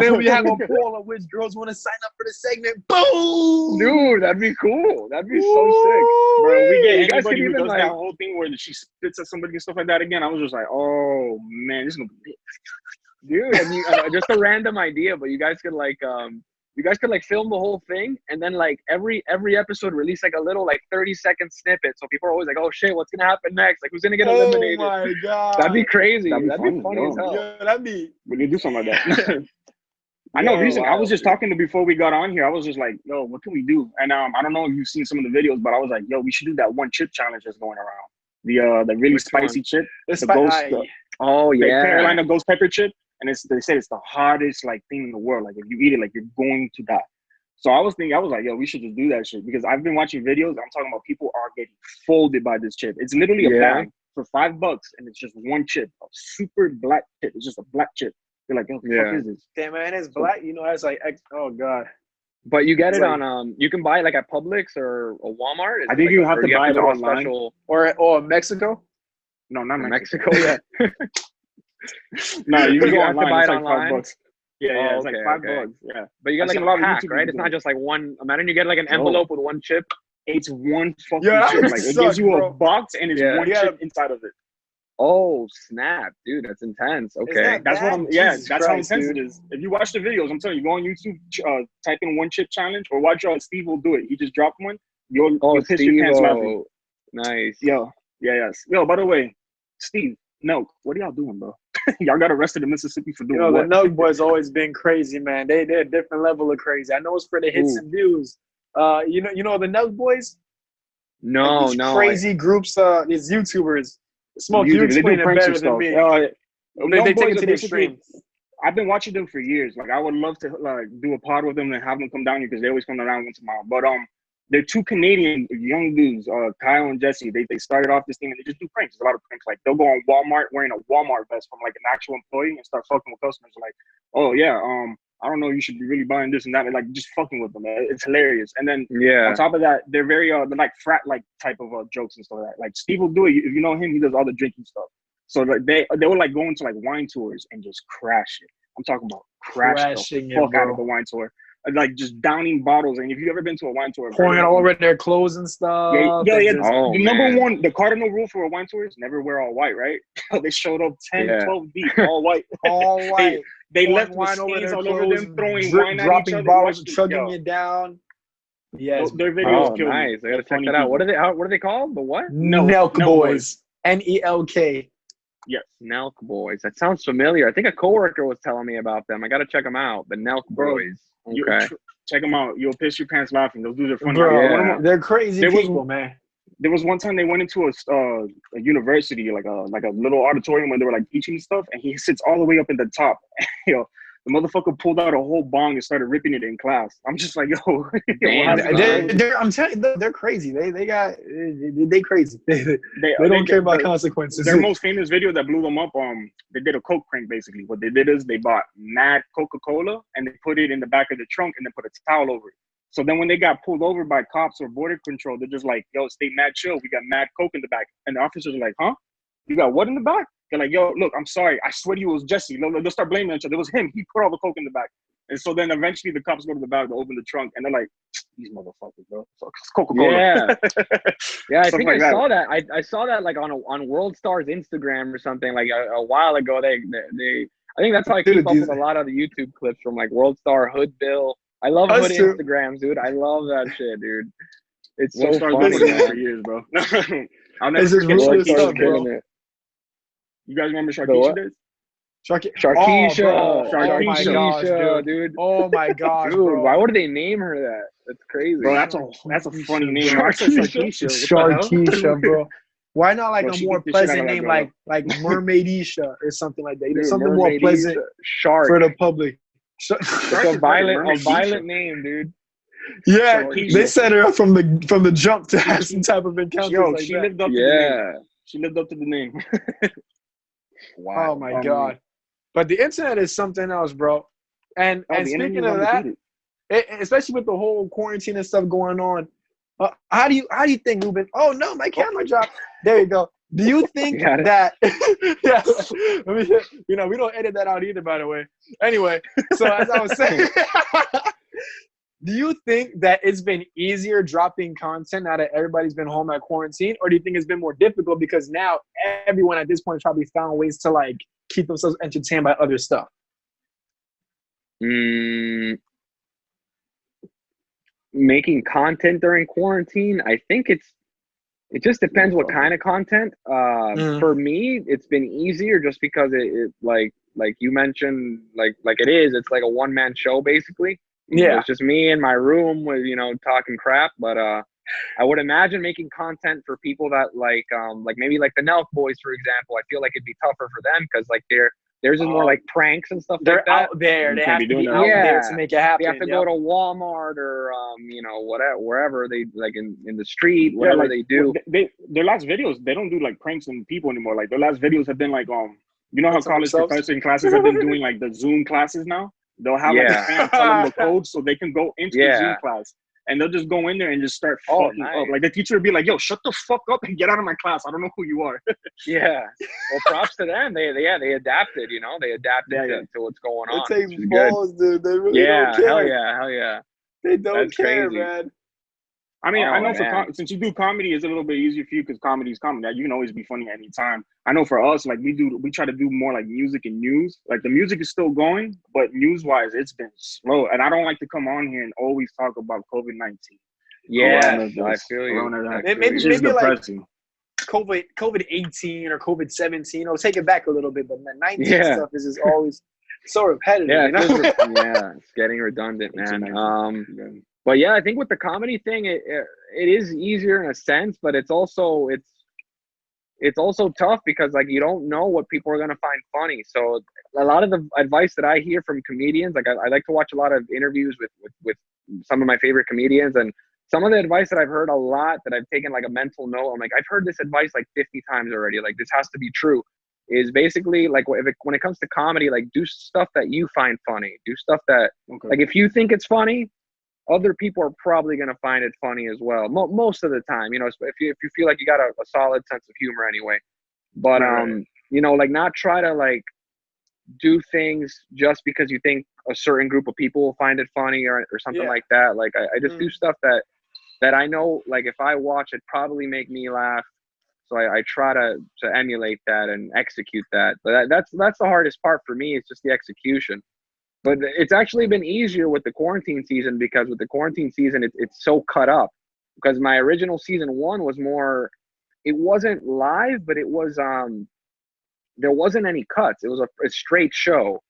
then we have a poll of which girls want to sign up for the segment. Boom, dude, that'd be cool. That'd be so sick, bro. We get anybody who does that whole thing where she spits at somebody and stuff like that again. I was just like, oh man, this is gonna be dude. And just a random idea, but you guys could like film the whole thing, and then like every episode release like a little like 30-second snippet, so people are always like, oh shit, what's gonna happen next, like who's gonna get eliminated. Oh my god, that'd be crazy. That'd be funny as hell. Yeah, we need to do something like that. I know. I was just talking to before we got on here. I was just like, yo, what can we do? And I don't know if you've seen some of the videos, but I was like, yo, we should do that one chip challenge that's going around. the really spicy chip. Oh the yeah, Carolina ghost pepper chip, and they said it's the hardest like thing in the world. Like if you eat it, like you're going to die. So I was like, yo, we should just do that shit because I've been watching videos. I'm talking about people are getting folded by this chip. It's literally a bag for $5, and it's just one chip, a super black chip. It's just a black chip. You're like, yo, what the fuck is this? Damn, man, it's black. You know, that's like, oh god. But you get it on you can buy it like at Publix or a Walmart. I think you have to buy it online or Mexico. No, not Mexico. Yeah. No, you can go have to buy it online. $5. Yeah, it's like $5. Yeah, but you get like a pack, right? It's not just like one. Imagine you get like an envelope with one chip. It's one fucking chip. Like it gives you a box and it's one chip inside of it. Oh snap, dude, that's intense. Okay, that's what I'm. Yeah, that's how intense it is. If you watch the videos, I'm telling you, go on YouTube, type in one chip challenge, or watch Steve will do it. He just dropped one. You'll piss your pants laughing. Nice. Yo, Yo, by the way, Steve, Nelk, what are y'all doing, bro? Y'all got arrested in Mississippi for doing what? The Nelk boys always been crazy, man. They're a different level of crazy. I know it's for the hits and views. You know the Nelk boys? No, like these crazy groups, these YouTubers. Smoke, you explain it better than me. They take it to the extreme. I've been watching them for years. Like I would love to like do a pod with them and have them come down here because they always come around once in a while. But they're two Canadian young dudes, Kyle and Jesse. They started off this thing and they just do pranks. There's a lot of pranks. Like they'll go on Walmart wearing a Walmart vest from like an actual employee and start fucking with customers. Like, oh yeah, I don't know, you should be really buying this and that. And like just fucking with them. Man. It's hilarious. And then on top of that, they're very they're like frat like type of jokes and stuff like that. Like Steve will do it. If you know him, he does all the drinking stuff. So like they would like go into like wine tours and just crash it. I'm talking about crashing the fuck out of the wine tour. Like just downing bottles. And if you've ever been to a wine tour, pouring all over their clothes and stuff. The number one, the cardinal rule for a wine tour is never wear all white, right? They showed up 10, 12 deep, all white. All white. They left wine over their clothes, them, throwing wine at dropping each other, bottles, chugging it down. Yes, their videos kill nice. I gotta check that out. What are they called? The what? Nelk Boys. NELK. Yes, Nelk Boys. That sounds familiar. I think a coworker was telling me about them. I gotta check them out. The Nelk Boys. Okay. Check them out. You'll piss your pants laughing. Those dudes are funny. They're crazy people, man. There was one time they went into a university, like a little auditorium where they were like teaching stuff, and he sits all the way up in the top. Yo, the motherfucker pulled out a whole bong and started ripping it in class. I'm just like, yo, I'm telling you, they're crazy. They crazy. They don't care about consequences. Their most famous video that blew them up, they did a Coke prank basically. What they did is they bought mad Coca-Cola and they put it in the back of the trunk and then put a towel over it. So then when they got pulled over by cops or border control, they're just like, yo, stay mad chill. We got mad Coke in the back. And the officers are like, huh? You got what in the back? They're like, yo, look, I'm sorry. I swear to you it was Jesse. They'll start blaming each other. It was him. He put all the Coke in the back. And so then eventually the cops go to the back to open the trunk. And they're like, these motherfuckers, bro. It's Coca-Cola. Yeah, I think I saw that. I saw that like on World Star's Instagram or something like a while ago. They I think that's how I keep up with a lot of the YouTube clips from like World Star, Hood Bill. I love Hood Instagrams, dude. I love that shit, dude. It's so funny, man. For years, bro. I'll never forget stuff, bro. You guys remember Sharkeisha days? Sharkeisha. Oh my gosh, dude. Oh my gosh, dude. Bro. Why would they name her that? That's crazy. Bro, that's a funny name. Sharkeisha, bro. Why not like a more pleasant name like Mermaidisha or something like that? You know, something more pleasant for the public. It's a violent name, dude. Yeah, they set her up from the jump to have some type of encounter. Yo, she lived up to the name. She lived up to the name. Wow. Oh my God. But the internet is something else, bro. And speaking of that, especially with the whole quarantine and stuff going on, how do you think, Ruben? Oh no, my camera dropped. There you go. Do you think that? Yeah, we don't edit that out either, by the way. Anyway, so as I was saying, do you think that it's been easier dropping content now that everybody's been home at quarantine, or do you think it's been more difficult because now everyone at this point has probably found ways to like keep themselves entertained by other stuff? Making content during quarantine, I think it just depends what kind of content. For me, it's been easier just because it like you mentioned, it's like a one-man show basically. Yeah, it's just me in my room with talking crap. But I would imagine making content for people that like maybe like the Nelk boys, for example. I feel like it'd be tougher for them because like theirs is more like pranks and stuff like that. They're out there. They have to be out there to make it happen. They have to go to Walmart or whatever, wherever they like in the street, whatever they do. Their last videos, they don't do like pranks on people anymore. Like their last videos have been like you know how college professors in classes have been doing like the Zoom classes now? They'll have like a fan tell them the code so they can go into the Zoom class. And they'll just go in there and just start fucking up. Like the teacher would be like, "Yo, shut the fuck up and get out of my class. I don't know who you are." Yeah. Well, props to them. They adapted. They adapted to what's going on. It takes balls, dude. They really don't care. Hell yeah. They don't care, man. I mean, I know since you do comedy, it's a little bit easier for you because comedy is comedy. You can always be funny anytime. I know for us, like we try to do more like music and news. Like the music is still going, but news-wise, it's been slow. And I don't like to come on here and always talk about COVID-19. Yeah, I feel you. Maybe like COVID-18 or COVID-17. I'll take it back a little bit, but the 19 stuff is just always so repetitive. Yeah, it's getting redundant, man. But yeah, I think with the comedy thing, it is easier in a sense, but it's also tough because like you don't know what people are gonna find funny. So a lot of the advice that I hear from comedians, like I like to watch a lot of interviews with some of my favorite comedians, and some of the advice that I've heard a lot that I've taken like a mental note. I'm like, I've heard this advice like 50 times already. Like this has to be true. Is basically like when it comes to comedy, like do stuff that you find funny. Do stuff that like if you think it's funny, other people are probably going to find it funny as well. Most of the time, if you feel like you got a solid sense of humor anyway. But, like not try to like do things just because you think a certain group of people will find it funny or something like that. Like I just do stuff that I know, like if I watch it probably make me laugh. So I try to emulate that and execute that. But that's the hardest part for me. It's just the execution. But it's actually been easier with the quarantine season because with the quarantine season, it's so cut up. Because my original season 1 was more, it wasn't live, but it was, there wasn't any cuts. It was a straight show.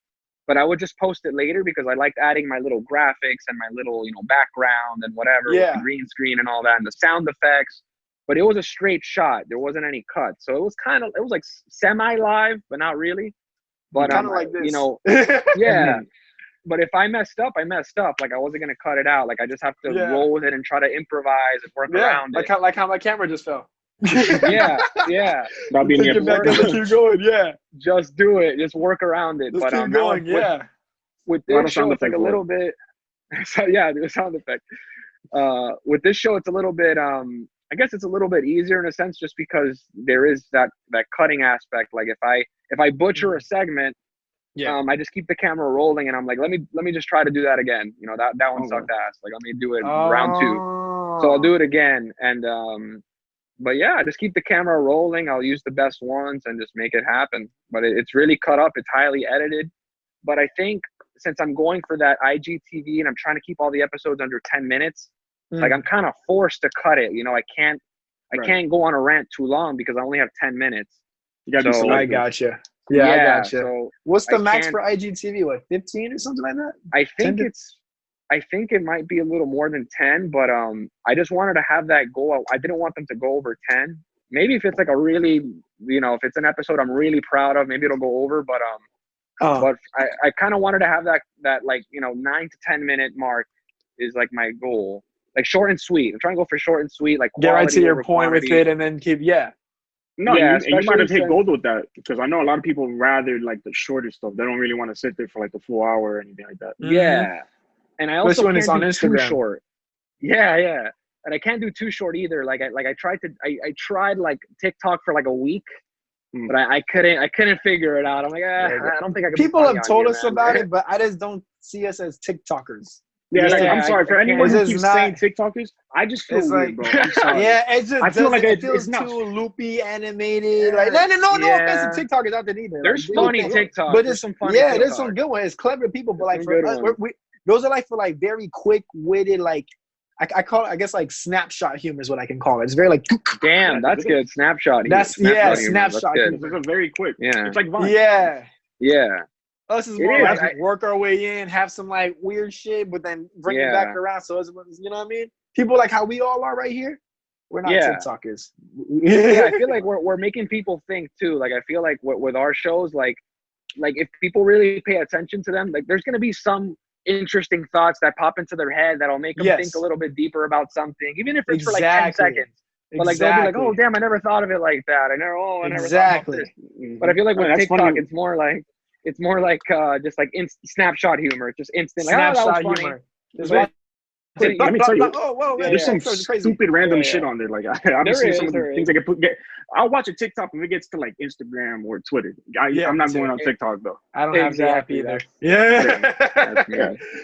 But I would just post it later because I liked adding my little graphics and my little, background and whatever, with the green screen and all that, and the sound effects. But it was a straight shot. There wasn't any cuts. So it was like semi-live, but not really. But kind of like this. Yeah. But if I messed up, I messed up. Like I wasn't gonna cut it out. Like I just have to roll with it and try to improvise and work around it. Like how my camera just fell. yeah. Not being able to keep going. Yeah. Just do it. Just work around it. Just keep going. With this show, it's like a little bit. So the sound effect. With this show, it's a little bit. I guess it's a little bit easier in a sense, just because there is that cutting aspect. Like if I butcher a segment. I just keep the camera rolling and I'm like, let me just try to do that again. That one sucked ass. Like, let me do it round 2. So I'll do it again. And, but yeah, I just keep the camera rolling. I'll use the best ones and just make it happen. But it's really cut up. It's highly edited. But I think since I'm going for that IGTV and I'm trying to keep all the episodes under 10 minutes, like I'm kind of forced to cut it. I can't go on a rant too long because I only have 10 minutes. You gotta be selective. I gotcha. Yeah, I gotcha. So what's the max for IGTV? What, 15 or something like that? I think it might be a little more than 10, but I just wanted to have that goal. I didn't want them to go over 10. Maybe if it's like a really, if it's an episode I'm really proud of, maybe it'll go over. But but I kind of wanted to have that like 9 to 10 minute mark is like my goal. Like short and sweet. I'm trying to go for short and sweet. Like get right to your point with it, and then keep No, you might have hit gold with that because I know a lot of people rather like the shorter stuff. They don't really want to sit there for like the full hour or anything like that. Yeah, and I also when it's on Instagram. Too short. Yeah, and I can't do too short either. Like I tried like TikTok for like a week, but I couldn't figure it out. I'm like, I don't think I can. People have told us about it, but I just don't see us as TikTokers. Yeah, I'm sorry for anyone who keeps saying TikTokers. I just feel weird, bro. I'm sorry. It's just. I feel like it feels too loopy, animated. Like no offense to TikTokers out there either. There's funny TikToks, but there's some funny. There's some good ones. It's clever people, but like for us, those are like for like very quick-witted, like I call it, I guess like snapshot humor is what I can call it. It's very like. Damn, that's good. Snapshot. That's snapshot humor. It's very quick. Yeah, it's like Vine. Yeah. Us is more like work our way in, have some like weird shit, but then bring it back around. So it's, you know what I mean? people like how we all are right here, we're not TikTokers. Yeah, I feel like we're making people think too. Like I feel like with our shows, like if people really pay attention to them, like there's gonna be some interesting thoughts that pop into their head that'll make them think a little bit deeper about something, even if it's for like 10 seconds. But like they'll be like, oh damn, I never thought of it like that. I never thought about this. But I feel like with TikTok, funny. it's more like just like snapshot humor. It's just instant. Like, snapshot that was humor. Let me tell you, there's some stupid random shit on there. Like I'm seeing some of the things I can get. I'll watch a TikTok if it gets to like Instagram or Twitter. I'm not going on TikTok though. I don't have the app either.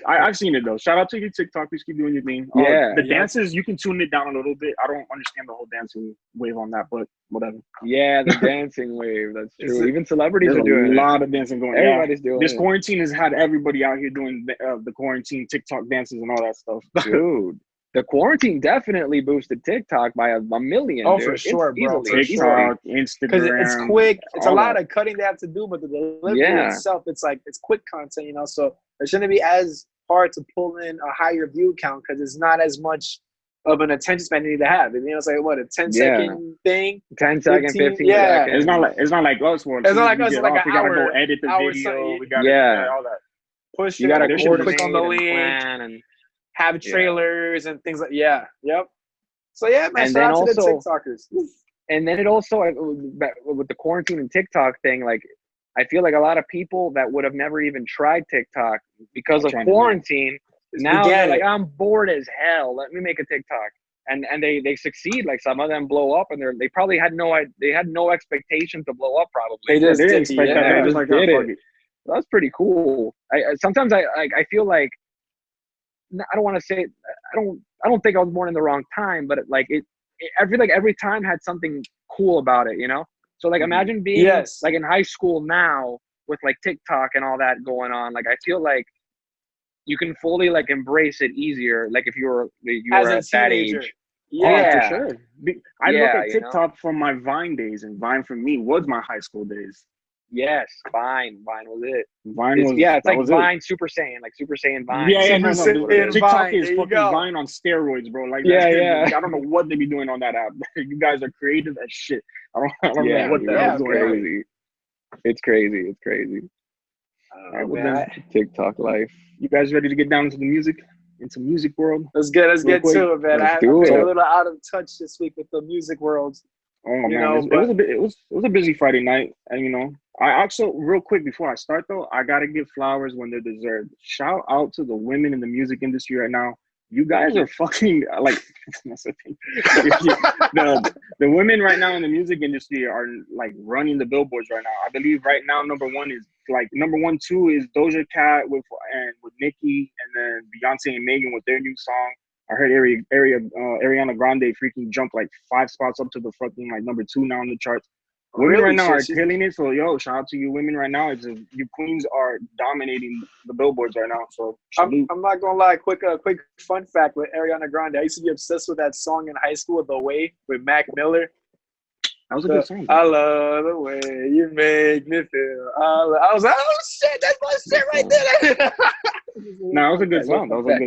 I've seen it though. Shout out to you, TikTok. Please keep doing your thing. The dances, you can tune it down a little bit. I don't understand the whole dancing wave on that, but whatever. Yeah, the dancing wave. That's true. Even celebrities are doing a lot of dancing going. Everybody's doing this quarantine has had everybody out here doing the quarantine TikTok dances and all that stuff. Dude, the quarantine definitely boosted TikTok by a million. Oh, dude. For sure, bro. TikTok, Instagram. Because it's quick. It's a lot of cutting they have to do, but the delivery itself, it's quick content, you know. So it shouldn't be as hard to pull in a higher view count because it's not as much of an attention span you need to have. You know, it's like what, a 10-second thing? 10 second, 15 seconds. It's not like us. It's not like us. It's not like us. Like we gotta go edit the video. We gotta all that. Push. You gotta click on the link and have trailers and things like yep. So man, and shout out to the TikTokers. And then it also with the quarantine and TikTok thing, like I feel like a lot of people that would have never even tried TikTok because of quarantine. Now they're like, I'm bored as hell. Let me make a TikTok, and they succeed. Like some of them blow up, and they probably had no expectation to blow up. Probably they didn't expect that. They just did it. That's pretty cool. Sometimes I feel like I don't want to say I don't think I was born in the wrong time, but I feel like every time had something cool about it, you know. So like imagine being like in high school now with like TikTok and all that going on. Like I feel like you can fully like embrace it easier. Like if you were at that age. Yeah, for sure. I look at TikTok from my Vine days, and Vine for me was my high school days. Yes, Vine was it. It's like Vine Super Saiyan, like Super Saiyan Vine. TikTok is fucking Vine on steroids, bro. Like I don't know what they be doing on that app. You guys are creative as shit. I don't know what the hell is going on. It's crazy. TikTok life. You guys ready to get down into the music world? Let's get to it, man. I've been a little out of touch this week with the music world. Oh man, it was a busy Friday night, and you know, I also real quick before I start though, I gotta give flowers when they're deserved. Shout out to the women in the music industry right now. You guys are fucking like that's the thing. the women right now in the music industry are like running the billboards right now. I believe right now number 1, 2 is Doja Cat with Nicki, and then Beyonce and Megan with their new song. I heard Ariana Grande freaking jump like 5 spots up to the fucking like number 2 now on the charts. Women right now are killing it. So shout out to you women right now. You queens are dominating the billboards right now. So I'm not gonna lie. Quick fun fact with Ariana Grande. I used to be obsessed with that song in high school, "The Way" with Mac Miller. That was a good song. I love the way you make me feel. I was like, oh shit, that's my shit right there. No, that was a good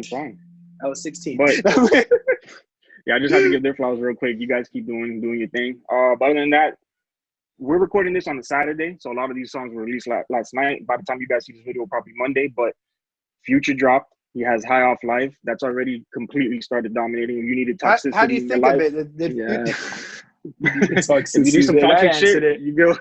song. I was 16. But I just had to give their flowers real quick. You guys keep doing your thing. But other than that, we're recording this on a Saturday, so a lot of these songs were released last night. By the time you guys see this video, probably Monday. But Future dropped. He has High Off Life. That's already completely started dominating. If you needed toxicity, how do you think of it? If you need some toxic shit, you go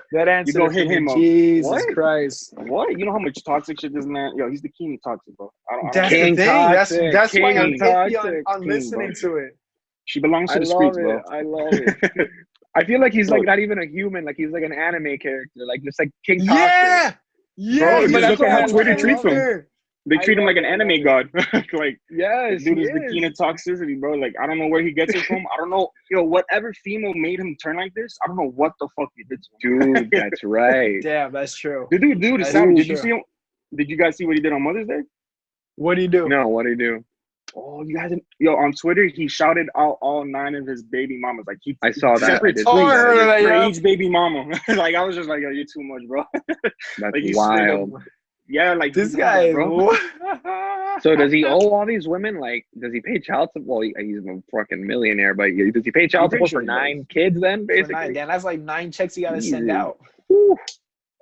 hit him up. Jesus Christ! What? You know how much toxic shit this man? He's the king of toxic, bro. That's the thing. That's why I'm iffy on listening to it. She belongs to the streets, bro. I love it. I feel like he's like not even a human. Like he's like an anime character. Like just like King Toxic. Bro, just look at how Twitter treats him. They treat him like an anime god. Like, yes, dude is the king of toxicity, bro. Like, I don't know where he gets it from. I don't know. Whatever female made him turn like this, I don't know what the fuck he did to him. Dude, that's right. Damn, that's true. Dude, it's Sam. Did you see him? Did you guys see what he did on Mother's Day? What did he do? No, what did he do? Oh, you guys! On Twitter, he shouted out all 9 of his baby mamas. Like I saw that. Separate tweets for each baby mama. Like I was just like, yo, you're too much, bro. That's like, wild. Yeah, like this guy, bro. So does he owe all these women? Like, does he pay child support? Well, he's a fucking millionaire, but does he pay child support for 9 kids then, basically? Damn, that's like 9 checks you got to send Jesus. out.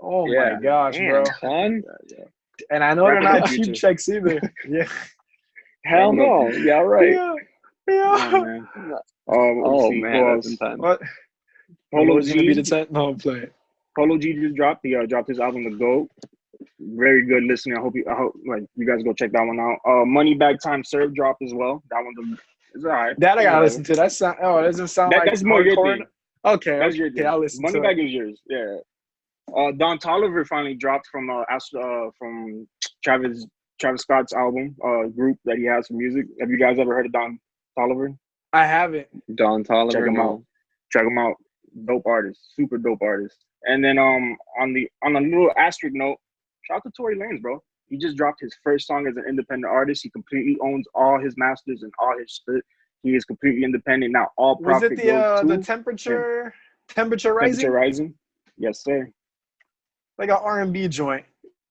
Oh, Yeah. my gosh, Damn, bro. son. And I know they're not cheap checks either. Yeah. Hell no. Yeah, right. Yeah. Oh, man. Oh, man, that's intense. What? Polo G. Gonna be the 10th? No, play it. Polo G just dropped his album The GOAT. Very good listening. I hope like you guys go check that one out. Moneybag Time Serve dropped as well. That one's it's alright. That I gotta listen to. That doesn't sound like that's more your thing. Okay, that's your thing. I'll listen to it. Moneybag is yours. Yeah. Don Toliver finally dropped from Travis Scott's album, group that he has for music. Have you guys ever heard of Don Toliver? I haven't. Don Toliver. Check him out. Check him out. Dope artist. Super dope artist. And then on a little asterisk note, shout out to Tory Lanez, bro. He just dropped his first song as an independent artist. He completely owns all his masters and all his shit. He is completely independent now. All profit was it the temperature rising? Temperature rising. Yes, sir. Like an R&B joint.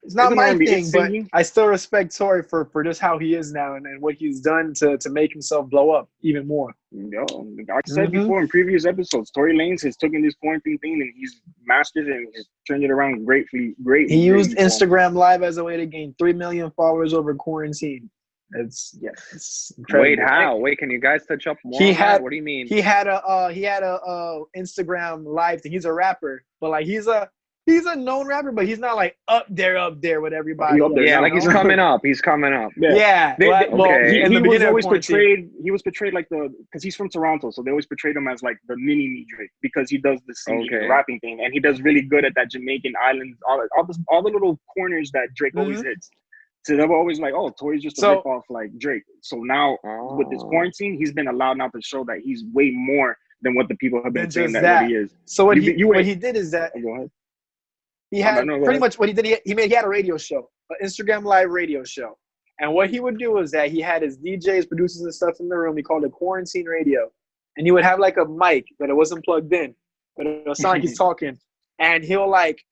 It's not my thing, but I still respect Tory for just how he is now and what he's done to make himself blow up even more. Yo, like I said before in previous episodes, Tory Lanez has taken this quarantine thing and he's mastered it and he's turned it around great. He used Instagram Live as a way to gain 3 million followers over quarantine. It's incredible. Wait, how? Wait, can you guys touch up more on that? What do you mean? He had a Instagram Live thing. He's a rapper, but like he's a known rapper, but he's not like up there with everybody. Yeah, like he's coming up. He's coming up. Yeah. He was portrayed like because he's from Toronto, so they always portrayed him as like the mini Drake because he does the singing and rapping thing, and he does really good at that Jamaican island, all the little corners that Drake always hits. So they were always like, oh, Tory's just a rip off like Drake. So now with this quarantine, he's been allowed now to show that he's way more than what the people have been saying that he is. So what he did is that go ahead. He had pretty much what he did. He had a radio show, an Instagram Live radio show. And what he would do was that he had his DJs, producers, and stuff in the room. He called it quarantine radio. And he would have like a mic, but it wasn't plugged in. But it would sound like he's talking. And he'll like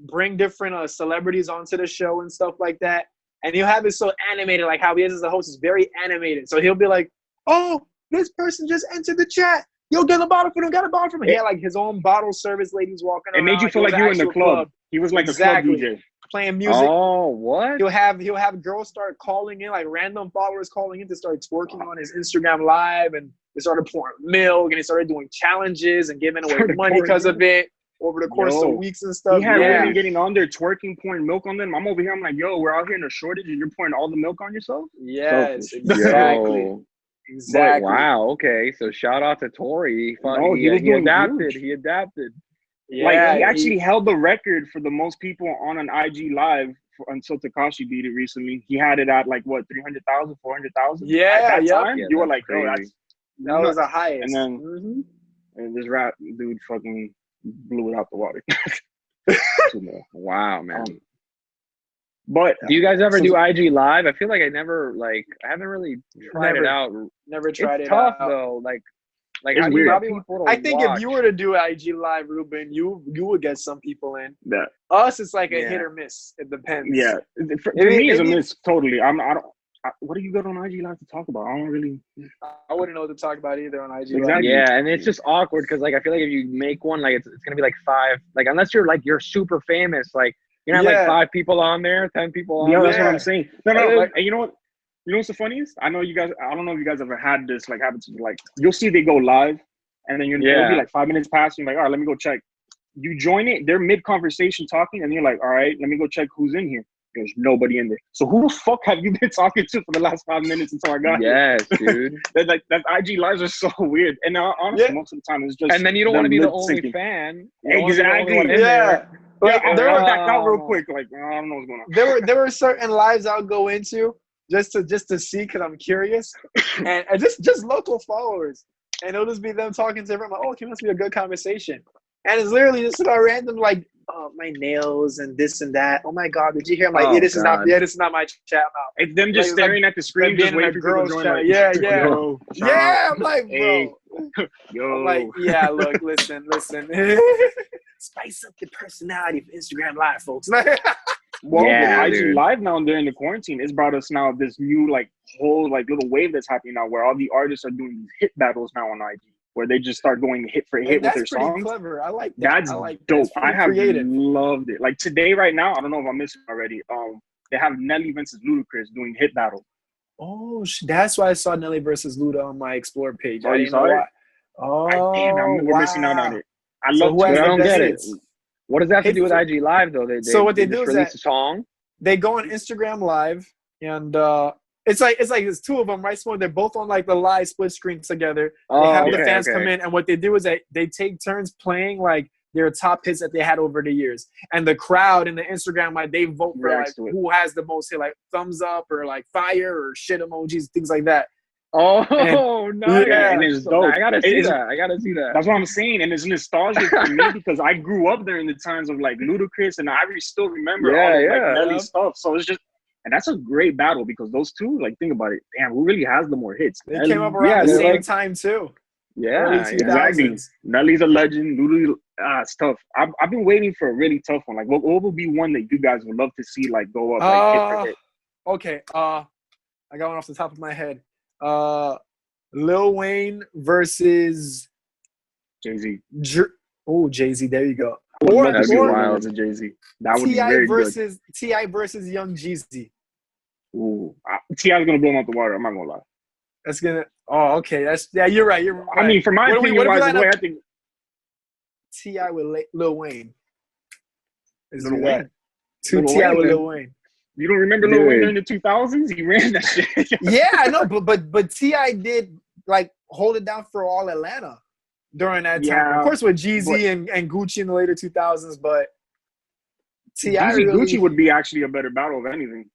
bring different celebrities onto the show and stuff like that. And he'll have it so animated, like how he is as a host is very animated. So he'll be like, oh, this person just entered the chat. Yo, get a bottle for him. Got a bottle for him. He had like his own bottle service ladies walking around. It made you feel like you were in the club. He was like a club DJ. Playing music. Oh, what? He'll have girls start calling in, like random followers calling in to start twerking on his Instagram Live, and they started pouring milk, and they started doing challenges and giving away money because of it over the course of weeks and stuff. He had women getting on there twerking, pouring milk on them. I'm over here. I'm like, yo, we're out here in a shortage, and you're pouring all the milk on yourself? Yes, exactly. Yo. Exactly. But, wow. Okay. So shout out to Tory. He adapted. He adapted. Yeah, like he actually held the record for the most people on an IG Live until Tekashi beat it recently. He had it at like what 300,000, 400,000. Yeah, at that time, you were like, oh, that was the highest. And then and this rap dude fucking blew it out the water. Wow, man. But do you guys ever do IG Live? I feel like I haven't really tried it out. Never tried it out. It's tough out. though. Like it's how weird. do you people to I think watch? if you were to do IG Live, Ruben, you would get some people in. Yeah. Us, it's like a hit or miss. It depends. Yeah. To me, it's a miss totally. What do you got on IG Live to talk about? I wouldn't know what to talk about either on IG Live. Exactly. Yeah, and it's just awkward because like I feel like if you make one, like it's gonna be like 5, like unless you're super famous, like you have like 5 people on there, 10 people on there. Yeah, that's what I'm saying. No, like, and you know what? You know what's the funniest? I know you guys. I don't know if you guys ever had this like happen to you. Like you'll see they go live, and then it'll be like 5 minutes past. And you're like, all right, let me go check. You join it. They're mid conversation talking, and you're like, all right, let me go check who's in here. There's nobody in there. So who the fuck have you been talking to for the last 5 minutes until I got here? Yes, dude. that IG lives are so weird. And honestly, most of the time it's just. And then you don't want to be the only fan. Exactly. Yeah. Like, I backed out real quick. Like I don't know what's going on. There were certain lives I'll go into just to see because I'm curious, and just local followers, and it'll just be them talking to everyone. Like, oh, it must be a good conversation, and it's literally just about random like, oh, my nails and this and that. Oh my God, did you hear? I'm like, this is not my chat now. It's them just staring at the screen, just waiting for girls to join. Like, yeah. I'm like, bro. Yo. I'm like, yeah. Look, listen. Spice up your personality for Instagram Live, folks. Well, with IG Live now during the quarantine, it's brought us now this new like whole like little wave that's happening now, where all the artists are doing these hit battles now on IG, where they just start going hit for hit with their songs. That's pretty clever. I like that. That's dope. I have loved it. Like today, right now, I don't know if I'm missing already. They have Nelly versus Ludacris doing hit battle. Oh, that's why I saw Nelly versus Luda on my Explore page. Oh, you saw it? Oh, damn, we're missing out on it. I don't get it. What does that have to do with IG Live though? What they do is release a song. They go on Instagram Live, and it's like there's two of them, right? So they're both on like the live split screen together. They have the fans come in, and what they do is they take turns playing like their top hits that they had over the years, and the crowd in the Instagram like they vote for like who has the most hit, like thumbs up or like fire or shit emojis, things like that. Oh, nice. Yeah, and it's dope. I gotta see that. That's what I'm saying. And it's nostalgic for me because I grew up during the times of like Ludacris, and I still remember all of like Nelly stuff. So it's just, and that's a great battle because those two, like, think about it. Damn, who really has the more hits? They came up around the same time too. Yeah, exactly. Nelly's a legend. Luda, it's tough. I've been waiting for a really tough one. Like, what will be one that you guys would love to see like go up like hit for hit? Okay. I got one off the top of my head. Lil Wayne versus Jay-Z. Jay-Z. There you go. That'd be wild to Jay-Z. That would be very good. T.I. versus Young Jeezy. Ooh, T.I.'s gonna blow him out the water. I'm not gonna lie. That's gonna. Oh, okay. You're right. You're right. I mean, for my opinion, I think T.I. with Lil Wayne. Lil Wayne. T.I. with Lil Wayne. You don't remember Lil Wayne in the 2000s? He ran that shit. Yeah, I know, but T.I. did like hold it down for all Atlanta during that time. Of course, with Jeezy and Gucci in the later 2000s, but T.I. Gucci would be actually a better battle of anything.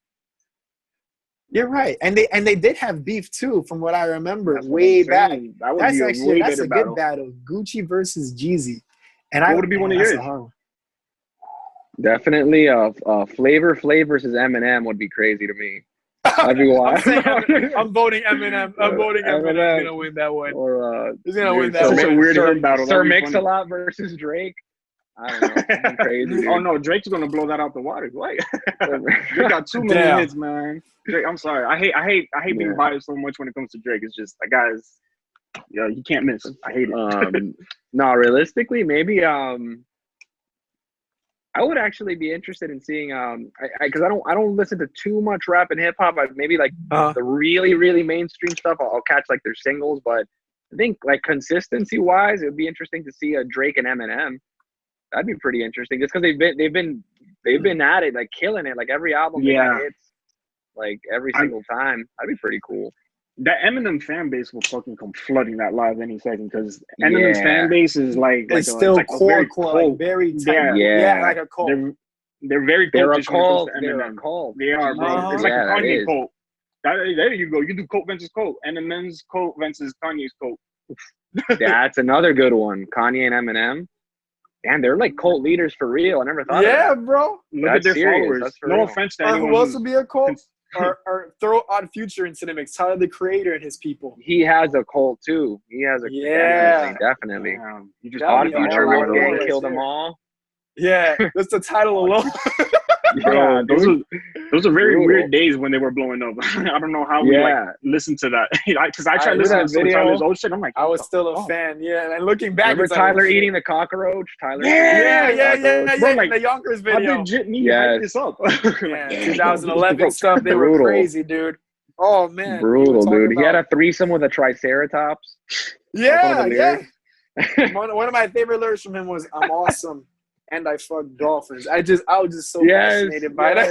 You're right, and they did have beef too, from what I remember way back. That's a good battle. Gucci versus Jeezy, and what would be one of yours? Definitely, Flavor Flav versus Eminem would be crazy to me. That'd be wild. I'm voting Eminem. I'm voting Eminem. He's gonna win that one. Or he's gonna win that one. Such a weird battle. Sir Mix-a-Lot versus Drake. I don't know. Crazy. Dude. Oh no, Drake's gonna blow that out the water. What? Drake got too many hits, man. Drake, I'm sorry. I hate being biased so much when it comes to Drake. It's just that guy's. Yeah, you can't miss. I hate it. No, realistically, maybe I would actually be interested in seeing because I don't listen to too much rap and hip hop. Maybe like the really really mainstream stuff. I'll catch like their singles, but I think like consistency wise, it would be interesting to see a Drake and Eminem. That'd be pretty interesting, just because they've been at it, like killing it, like every album they got hits, like every single time. That'd be pretty cool. That Eminem fan base will fucking come flooding that live any second, because Eminem's fan base is like it's still core, like very tight. Yeah, like a cult. They're very cult. They're a cult. They are, bro. It's like a Kanye cult. There you go. You do cult versus cult. Eminem's cult versus Kanye's cult. That's another good one. Kanye and Eminem. Damn, they're like cult leaders for real. I never thought of that. Yeah, bro. Look at their followers. No offense to anyone. Who else would be a cult? or throw Odd Future into the mix. Tyler, the Creator, and his people. He has a cult too. He has a definitely. You just Odd Future, one gang killed them all. Yeah, that's the title alone. Bro, those are very weird days when they were blowing up. I don't know how we listened to that, because I tried listening to some Tyler's old shit. I'm like, I was still a fan, and looking back, remember Tyler eating the cockroach? Tyler, the Yonkers video. How did me hype this up? 2011 stuff. They were crazy, dude. Oh man, brutal, dude. He had a threesome with a triceratops. Yeah. One of my favorite lyrics from him was, "I'm awesome. And I fuck dolphins." I was just so fascinated by that.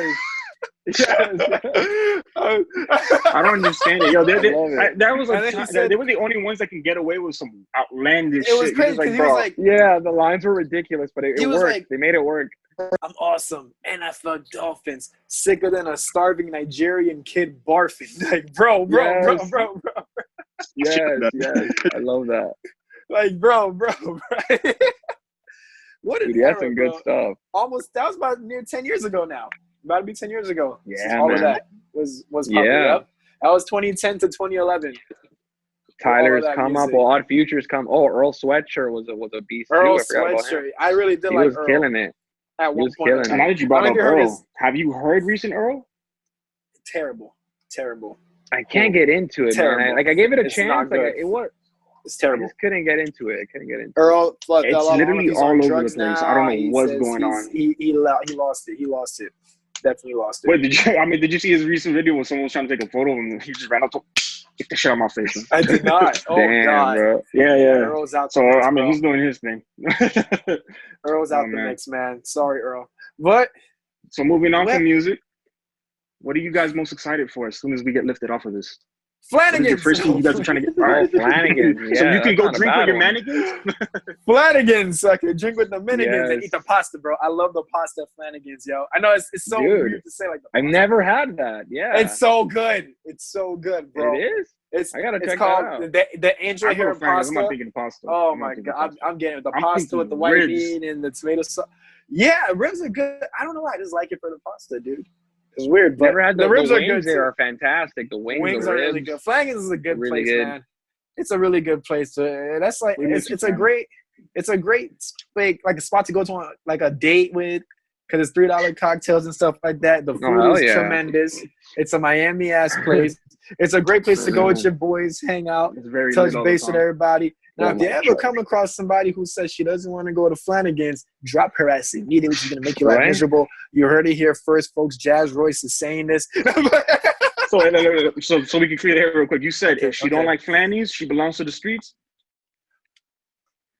I don't understand it. Yo, that was like they were the only ones that can get away with some outlandish shit. It was crazy because he was like, the lines were ridiculous, but it worked. Like, they made it work. "I'm awesome, and I fuck dolphins. Sicker than a starving Nigerian kid barfing." Like, bro. Yes, I love that. Like, bro. What is that's some good stuff. That was about near 10 years ago now. About to be 10 years ago. Yeah, all of that was popping up. That was 2010 to 2011. Tyler's come up. Well, Odd Future's come. Oh, Earl Sweatshirt was a beast too. Earl Sweatshirt. I really did like Earl. He was killing it. at one point. killing And now it. that you brought up heard Earl, have you heard recent Earl? Terrible. I can't get into it, man. I gave it a chance. Like it was. It's I terrible. just couldn't get into it. Earl, It's literally all over the place. I don't know what's going on. He lost it. He lost it. Definitely lost it. Wait, did you see his recent video when someone was trying to take a photo of him and he just ran up to get the shit out my face? Man. I did not. Oh, damn, God. Bro. Yeah. Earl's out So, the mix, bro. he's doing his thing. Earl's out the mix, man. Sorry, Earl. But so moving on from music, what are you guys most excited for as soon as we get lifted off of this? Flanagan's. Your first thing you guys are trying to get. Oh, Flanagan's. So Yeah, you can go drink with your one. mannequins? Flanagan's. I can drink with the Minigans and Yes. eat the pasta, bro. I love the pasta at Flanagan's, yo. I know it's so weird to say like the I've pasta. never had that. Yeah. It's so good. It's so good, bro. It is? I gotta it's check called that out. the angel hair I'm pasta. not thinking pasta. Oh my God, I'm getting the pasta with the white ribs. meat and the tomato sauce. Yeah, ribs are good. I don't know why I just like it for the pasta, dude. It's weird, but Never had the ribs the are wings good there too. are fantastic. The wings, the are ribs, really good. Flanagan's is a good really place, good. man. It's a really good place to. That's like it's a great like a spot to go to on like a date with, because it's $3 cocktails and stuff like that. The food is tremendous. It's a Miami ass place. It's a great place to go with your boys, hang out, touch base with everybody. Now, if you ever come across somebody who says she doesn't want to go to Flanagan's, drop her ass immediately. She's going to make your life miserable. You heard it here first, folks. Jazz Royce is saying this. So we can clear the air real quick. You said if she don't like Flannies, she belongs to the streets?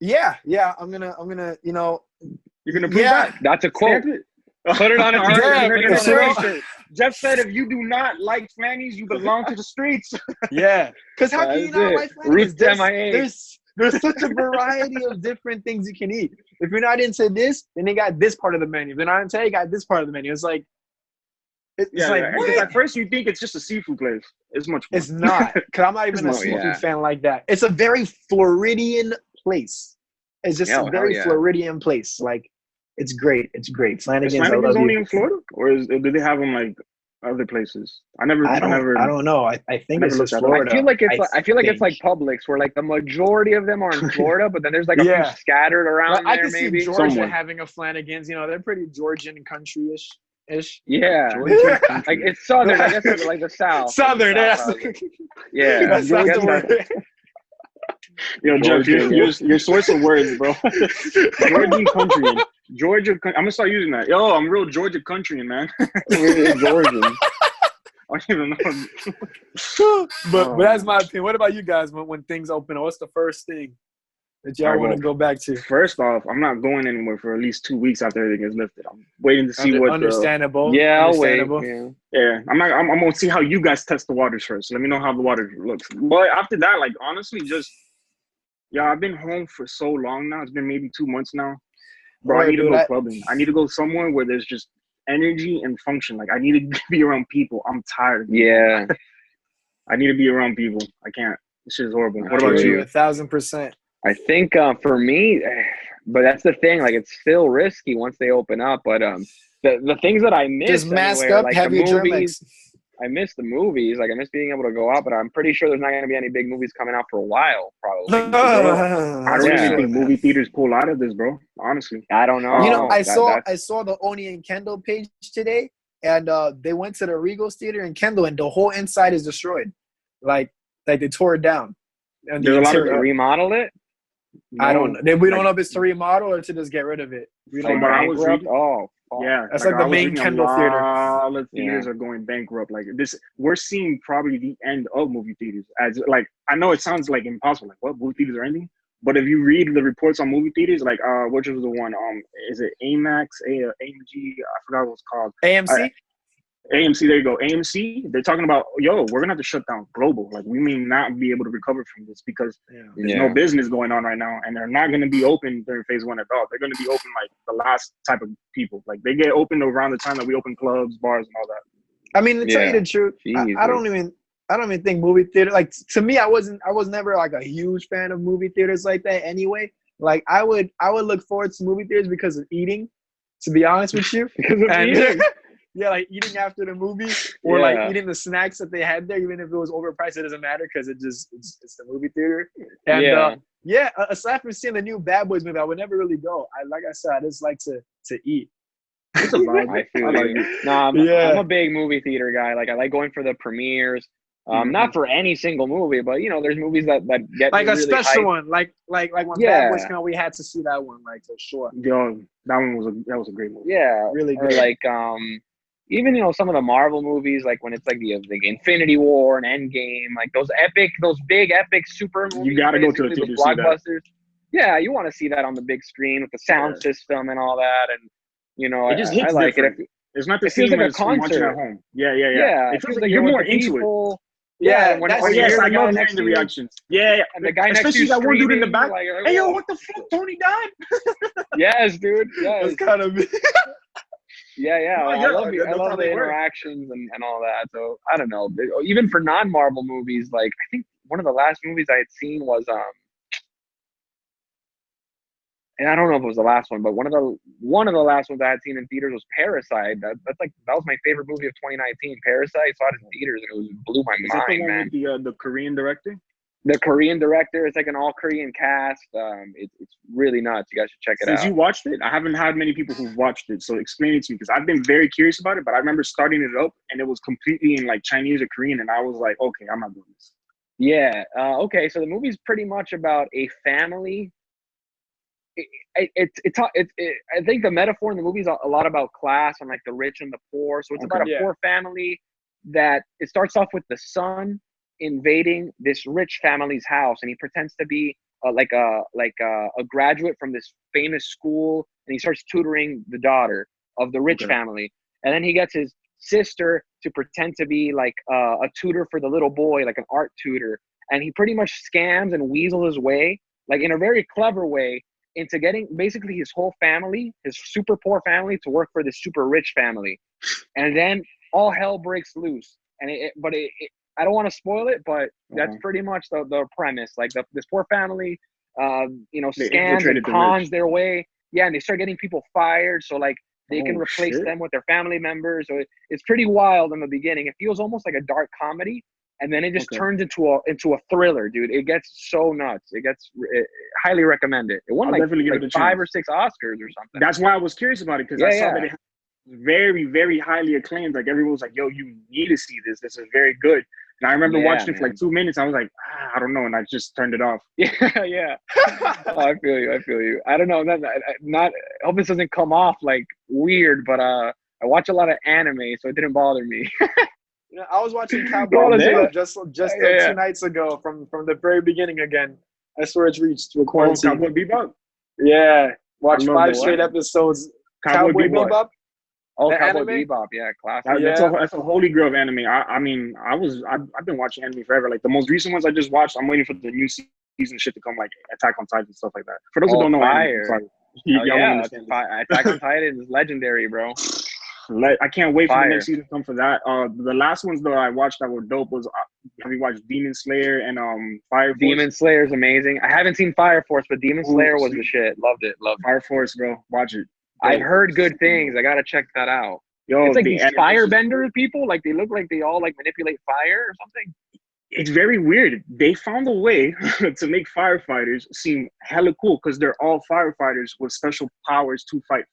Yeah. I'm gonna, you know. You're going to prove that? That's a quote. Put it on a t-shirt. Jeff said if you do not like Flannies, you belong to the streets. Yeah. Because how can you not like Flannies? There's such a variety of different things you can eat. If you're not into this, then they got this part of the menu. If they're not into it, they got this part of the menu. It's like, because at first you think it's just a seafood place. It's much more. It's not. Because I'm not even a seafood fan like that. It's a very Floridian place. It's just a very Floridian place. Like, it's great. It's great. Flanagan's only in Florida? Or do they have them like other places? I don't know. I think it's just Florida. I feel like it's like Publix, where like the majority of them are in Florida, but then there's like a few scattered around there. I can see Georgia having a Flanagan's. You know, they're pretty Georgian country-ish. Yeah, like it's southern. I guess it's like the South. Southern, yeah. That's the word. Yo, Jeff, your source of words, bro. Georgian country. Georgia. I'm gonna start using that. Yo, I'm real Georgia countrying, man. Real Georgian. I don't even know. But that's my opinion. What about you guys when things open? What's the first thing that y'all want to go back to? First off, I'm not going anywhere for at least 2 weeks after everything is lifted. I'm waiting to see what. Understandable. I'll wait. Yeah, I'm gonna see how you guys test the waters first. Let me know how the water looks. But after that, like honestly, I've been home for so long now. It's been maybe 2 months now. Bro, I need to go clubbing. I need to go somewhere where there's just energy and function. Like, I need to be around people. I'm tired. Yeah. I need to be around people. I can't. This shit is horrible. What about you? 1,000%. I think for me, but that's the thing. Like, it's still risky once they open up. But the things that I miss, just mask up, like have your movies. I miss the movies. Like, I miss being able to go out, but I'm pretty sure there's not going to be any big movies coming out for a while, probably. I don't even think movie theaters pull out of this, bro. Honestly. I don't know. You know, I saw the Oni and Kendall page today, and they went to the Regals Theater in Kendall, and the whole inside is destroyed. Like they tore it down. And there's a lot of remodel it? I don't know. We don't know if it's to remodel or to just get rid of it. We don't know. Yeah, that's like the main Kendall theater. All the theaters are going bankrupt. Like this, we're seeing probably the end of movie theaters. As like, I know it sounds like impossible. Like, what, movie theaters are ending? But if you read the reports on movie theaters, like, which was the one? Is it AMAX, AMG? I forgot what it's called. AMC. AMC, there you go. AMC, they're talking about, we're going to have to shut down global. Like, we may not be able to recover from this because there's no business going on right now. And they're not going to be open during phase one at all. They're going to be open like the last type of people. Like, they get opened around the time that we open clubs, bars, and all that. I mean, to tell you the truth, I don't even think movie theater, like, to me, I was never like a huge fan of movie theaters like that anyway. Like, I would look forward to movie theaters because of eating, to be honest with you. Because of eating. Yeah, like eating after the movie or like eating the snacks that they had there, even if it was overpriced, it doesn't matter because it's the movie theater. And aside from seeing the new Bad Boys movie, I would never really go. Like I said, I just like to eat. It's a vibe. I feel like you. it. No, I'm a big movie theater guy. Like I like going for the premieres. Not for any single movie, but you know, there's movies that get like me a really special hyped. one, like when Bad Boys came out, we had to see that one, like for sure. Yo, that was a great movie. Yeah, really or good. like even you know some of the Marvel movies, like when it's like the Infinity War and Endgame, like those big epic super movies. You gotta go to the theater to see that. Blockbusters. Yeah, you want to see that on the big screen with the sound system and all that, and you know, it just hits I like different. It's not the same like as watching at home. Yeah. It feels like you're more into it. Yeah, yes, I love hearing the reactions. Yeah, and the guy especially that one dude in the back. Like, hey, yo, what the fuck? Tony died. Yes, dude. Yes. It's kind of. Yeah. No, I love the interactions and all that. So I don't know. Even for non-Marvel movies, like I think one of the last movies I had seen was and I don't know if it was the last one, but one of the last ones I had seen in theaters was Parasite. That was my favorite movie of 2019. Parasite. I saw it in theaters and it blew my mind, the one man. With the Korean director? The Korean director. It's like an all Korean cast. It's really nuts. You guys should check it out. Since you watched it, I haven't had many people who've watched it. So explain it to me because I've been very curious about it. But I remember starting it up and it was completely in like Chinese or Korean, and I was like, okay, I'm not doing this. Yeah. Okay. So the movie's pretty much about a family. I think the metaphor in the movie is a lot about class and like the rich and the poor. So it's about a poor family that it starts off with the son invading this rich family's house, and he pretends to be a graduate from this famous school, and he starts tutoring the daughter of the rich family, and then he gets his sister to pretend to be like a tutor for the little boy, like an art tutor, and he pretty much scams and weasels his way, like in a very clever way, into getting basically his whole family, his super poor family, to work for this super rich family, and then all hell breaks loose. And I don't want to spoil it, but that's pretty much the premise. Like this poor family, scams and cons their way. Yeah, and they start getting people fired, so like they can replace them with their family members. So it's pretty wild in the beginning. It feels almost like a dark comedy. And then it just turns into a thriller, dude. It gets so nuts. Highly recommend it. It won like 5 or 6 Oscars or something. That's why I was curious about it because I saw that it was very, very highly acclaimed. Like everyone was like, "Yo, you need to see this. This is very good." And I remember watching it for like 2 minutes. I was like, I don't know, and I just turned it off. Yeah. Oh, I feel you. I don't know. Not. I hope this doesn't come off like weird, but I watch a lot of anime, so it didn't bother me. You know, I was watching Cowboy Bebop just 2 nights ago from the very beginning again. I swear it's reached quarantine. Cowboy Bebop? Yeah. Watch 5 straight episodes. Cowboy Bebop? Oh, Cowboy Bebop, yeah, classic. That's a holy grail of anime. I've been watching anime forever. Like the most recent ones I just watched, I'm waiting for the new season shit to come, like Attack on Titan and stuff like that. For those who don't know, Attack on Titan is legendary, bro. I can't wait for the next season to come for that. The last ones though I watched that were dope was have you watched Demon Slayer and Fire Force? Demon Slayer is amazing. I haven't seen Fire Force, but Demon Slayer was the shit. Loved it. Fire Force, bro. Watch it. I heard good things. I gotta check that out. Yo, it's like these firebender people. Like they look like they all like manipulate fire or something. It's very weird. They found a way to make firefighters seem hella cool because they're all firefighters with special powers to fight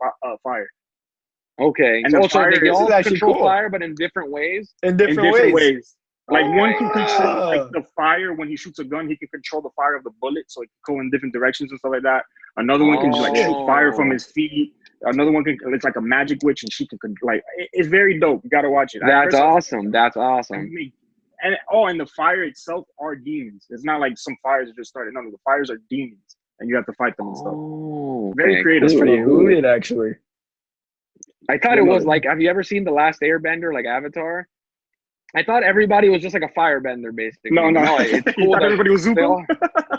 fire. Okay, and also they all control fire, but in different ways. In different ways. Like one can control like the fire when he shoots a gun. He can control the fire of the bullet, so it can go in different directions and stuff like that. Another one can just like shoot fire from his feet. Another one can it's like a magic witch, and she can like it's very dope. You gotta watch it. That's awesome. That's awesome. And the fire itself are demons. It's not like some fires are just started. No, the fires are demons, and you have to fight them and stuff. Very creative. Who did actually? I thought it was like, have you ever seen The Last Airbender, like Avatar? I thought everybody was just like a firebender, basically. No. It's cool that everybody was Zuko?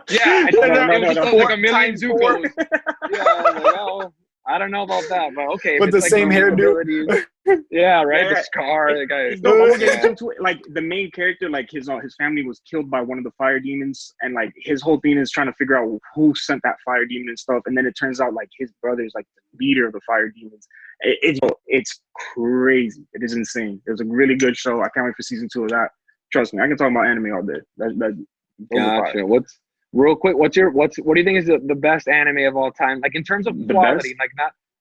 Yeah, I thought it was just like a million Zuko's. Yeah, I don't know about that, but okay. But the like same hairdo. Yeah, right. The scar. The guy. Like the main character, like his family was killed by one of the fire demons, and like his whole thing is trying to figure out who sent that fire demon and stuff. And then it turns out like his brother's like the leader of the fire demons. It's crazy. It is insane. It was a really good show. I can't wait for season 2 of that. Trust me, I can talk about anime all day. Gotcha. What do you think is the best anime of all time? Like in terms of quality, like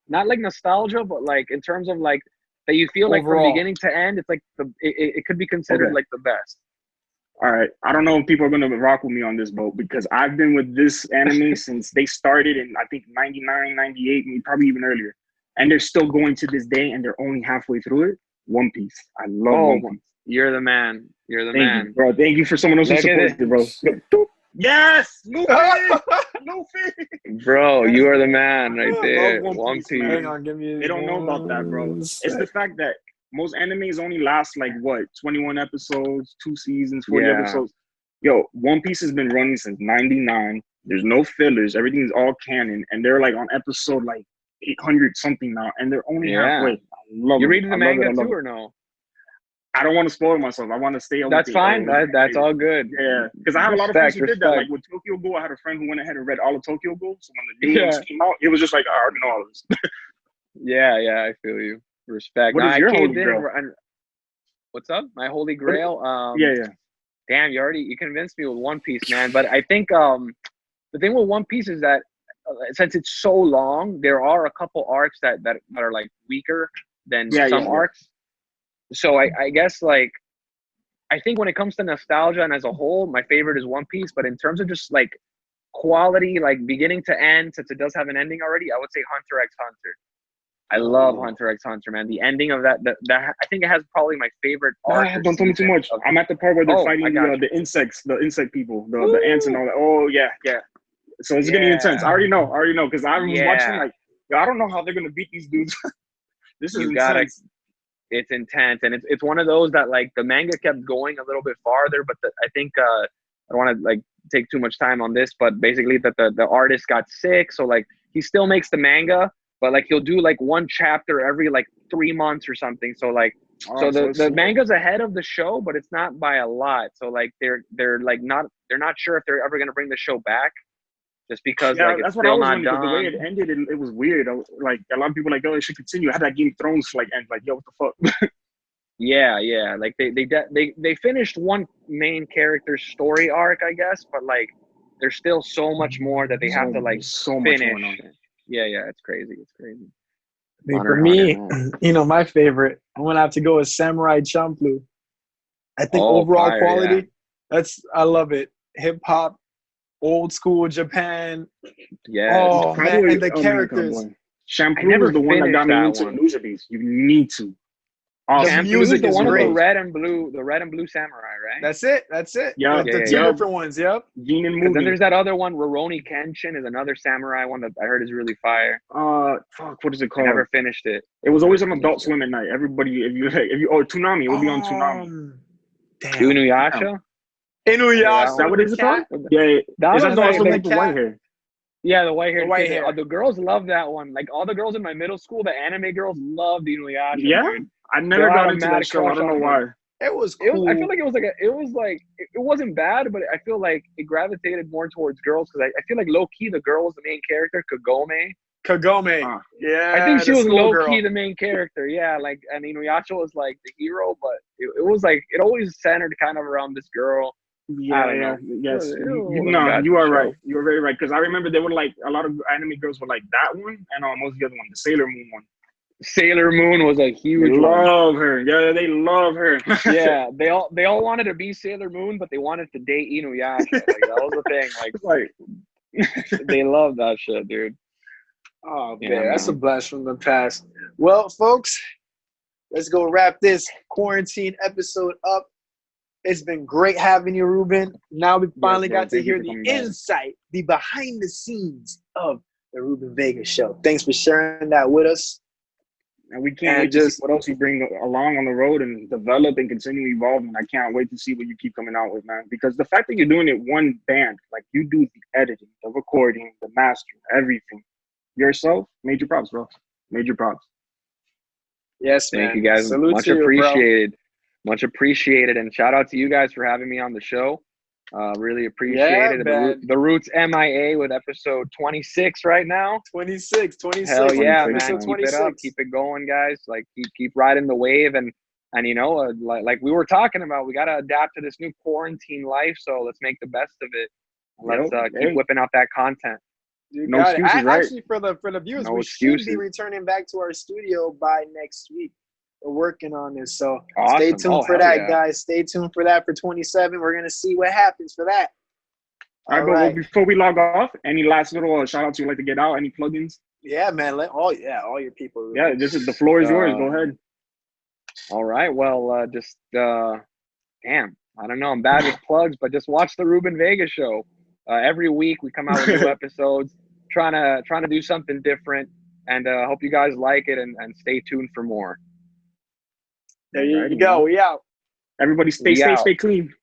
not like nostalgia, but like in terms of like that you feel like Overall. from beginning to end, it's like it could be considered like the best. All right, I don't know if people are gonna rock with me on this boat because I've been with this anime since they started in I think 99, 98, maybe probably even earlier, and they're still going to this day, and they're only halfway through it. One Piece, I love One Piece. You're the man. You're the Thank man, you, bro. Thank you for someone else who supports it, bro. Yes, Luffy, Luffy. Bro, you are the man right there. One Piece, man. Hang on, give me. They don't know about that, bro. It's the fact that most animes only last like what 21 episodes, 2 seasons, 40 episodes. Yo, One Piece has been running since '99. There's no fillers. Everything's all canon, and they're like on episode like 800 something now, and they're only halfway. I love you reading the manga too, or no? I don't want to spoil myself. I want to stay. That's fine. That's all good. Yeah, because I have a lot of friends who did that. Like with Tokyo Ghoul, I had a friend who went ahead and read all of Tokyo Ghoul. So when the new ones came out, it was just like I already know all this. Yeah, I feel you. Respect. What is your holy grail? What's up? My holy grail? Yeah. Damn, you convinced me with One Piece, man. But I think the thing with One Piece is that since it's so long, there are a couple arcs that are like weaker than some arcs. So I guess like I think when it comes to nostalgia and as a whole, my favorite is One Piece. But in terms of just like quality, like beginning to end, since it does have an ending already, I would say Hunter x Hunter. I love Hunter x Hunter, man. The ending of that I think it has probably my favorite arc. Don't tell me too much. I'm at the part where they're fighting the insects, the insect people, the ants and all that. Oh yeah. So it's getting intense. I already know, because I was watching like, I don't know how they're gonna beat these dudes. This is intense. It's intense, and it's one of those that like the manga kept going a little bit farther, but I think I don't want to like take too much time on this, but basically that the artist got sick, so like he still makes the manga, but like he'll do like one chapter every like 3 months or something. So like the manga's ahead of the show, but it's not by a lot. So like they're not sure if they're ever gonna bring the show back. Just because like it's still not done. The way it ended, it was weird. Like a lot of people were like, oh, it should continue. I had that Game of Thrones like end. Like, yo, what the fuck? Yeah. Like they finished one main character's story arc, I guess, but like there's still so much more that they have to like finish. Yeah, it's crazy. It's crazy. For me, my favorite, I'm gonna have to go with Samurai Champloo. I think overall quality, I love it. Hip hop. Old school Japan. Yeah. Oh man, and the characters. Champloo is the one that got me into Ninja Beast. You need to. The music is the one with the red and blue samurai, right? That's it. Yeah, the two different ones. Yep. Yin and Mugen. Then there's that other one, Rurouni Kenshin, is another samurai one that I heard is really fire. What is it called? I never finished it. It was always on Adult Swim at night. Everybody, if you Toonami, it would be on Toonami. Damn. Inuyasha. Inuyasha. Is that what it's called? Yeah. That was also like the white hair. Yeah, the white hair. The girls love that one. Like all the girls in my middle school, the anime girls loved Inuyasha. Yeah, dude. I never got into that show. I don't know why. It was cool. I feel like it wasn't bad, but I feel like it gravitated more towards girls because I feel like low key the girl was the main character, Kagome. Yeah, I think she was low key the main character. Yeah, like and Inuyasha was like the hero, but it was like it always centered kind of around this girl. Yeah. Yes. You are right. You are very right. Because I remember they were like a lot of anime girls were like that one, and most of the other one, the Sailor Moon one. Sailor Moon was a huge. They love her. Yeah, they love her. Yeah, they all wanted to be Sailor Moon, but they wanted to date Inuyasha. Like that was the thing. Like they love that shit, dude. Oh man, that's a blast from the past. Well, folks, let's go wrap this quarantine episode up. It's been great having you, Ruben. Now we finally got to hear the insight, the behind the scenes of the Ruben Vega show. Thanks for sharing that with us. And we can't wait to see what else you bring along on the road and develop and continue evolving. I can't wait to see what you keep coming out with, man. Because the fact that you're doing it one band, like you do the editing, the recording, the mastering, everything yourself, major props, bro. Major props. Yes, man. Thank you guys. Much appreciated. Much appreciated, and shout out to you guys for having me on the show. Really appreciate it. The Roots MIA with episode 26 right now. 26. Hell yeah, man! Keep it up, keep it going, guys. Like keep riding the wave, and like we were talking about, we gotta adapt to this new quarantine life. So let's make the best of it. Let's keep whipping out that content. You No got excuses, it. right? Actually, for the viewers, No we should excuses. be returning back to our studio by next week. We're working on this, so Awesome. stay tuned for hell that, yeah. guys. Stay tuned for that for 27. We're gonna see what happens for that. All right, but well, before we log off, any last little shout outs you'd like to get out? Any plugins? Yeah, man. All your people. Yeah, the floor is yours. Go ahead. All right. Well, just damn. I don't know. I'm bad with plugs, but just watch the Ruben Vega show. Every week we come out with new episodes, trying to do something different, and hope you guys like it and stay tuned for more. There you go. We out. Everybody stay safe, stay clean.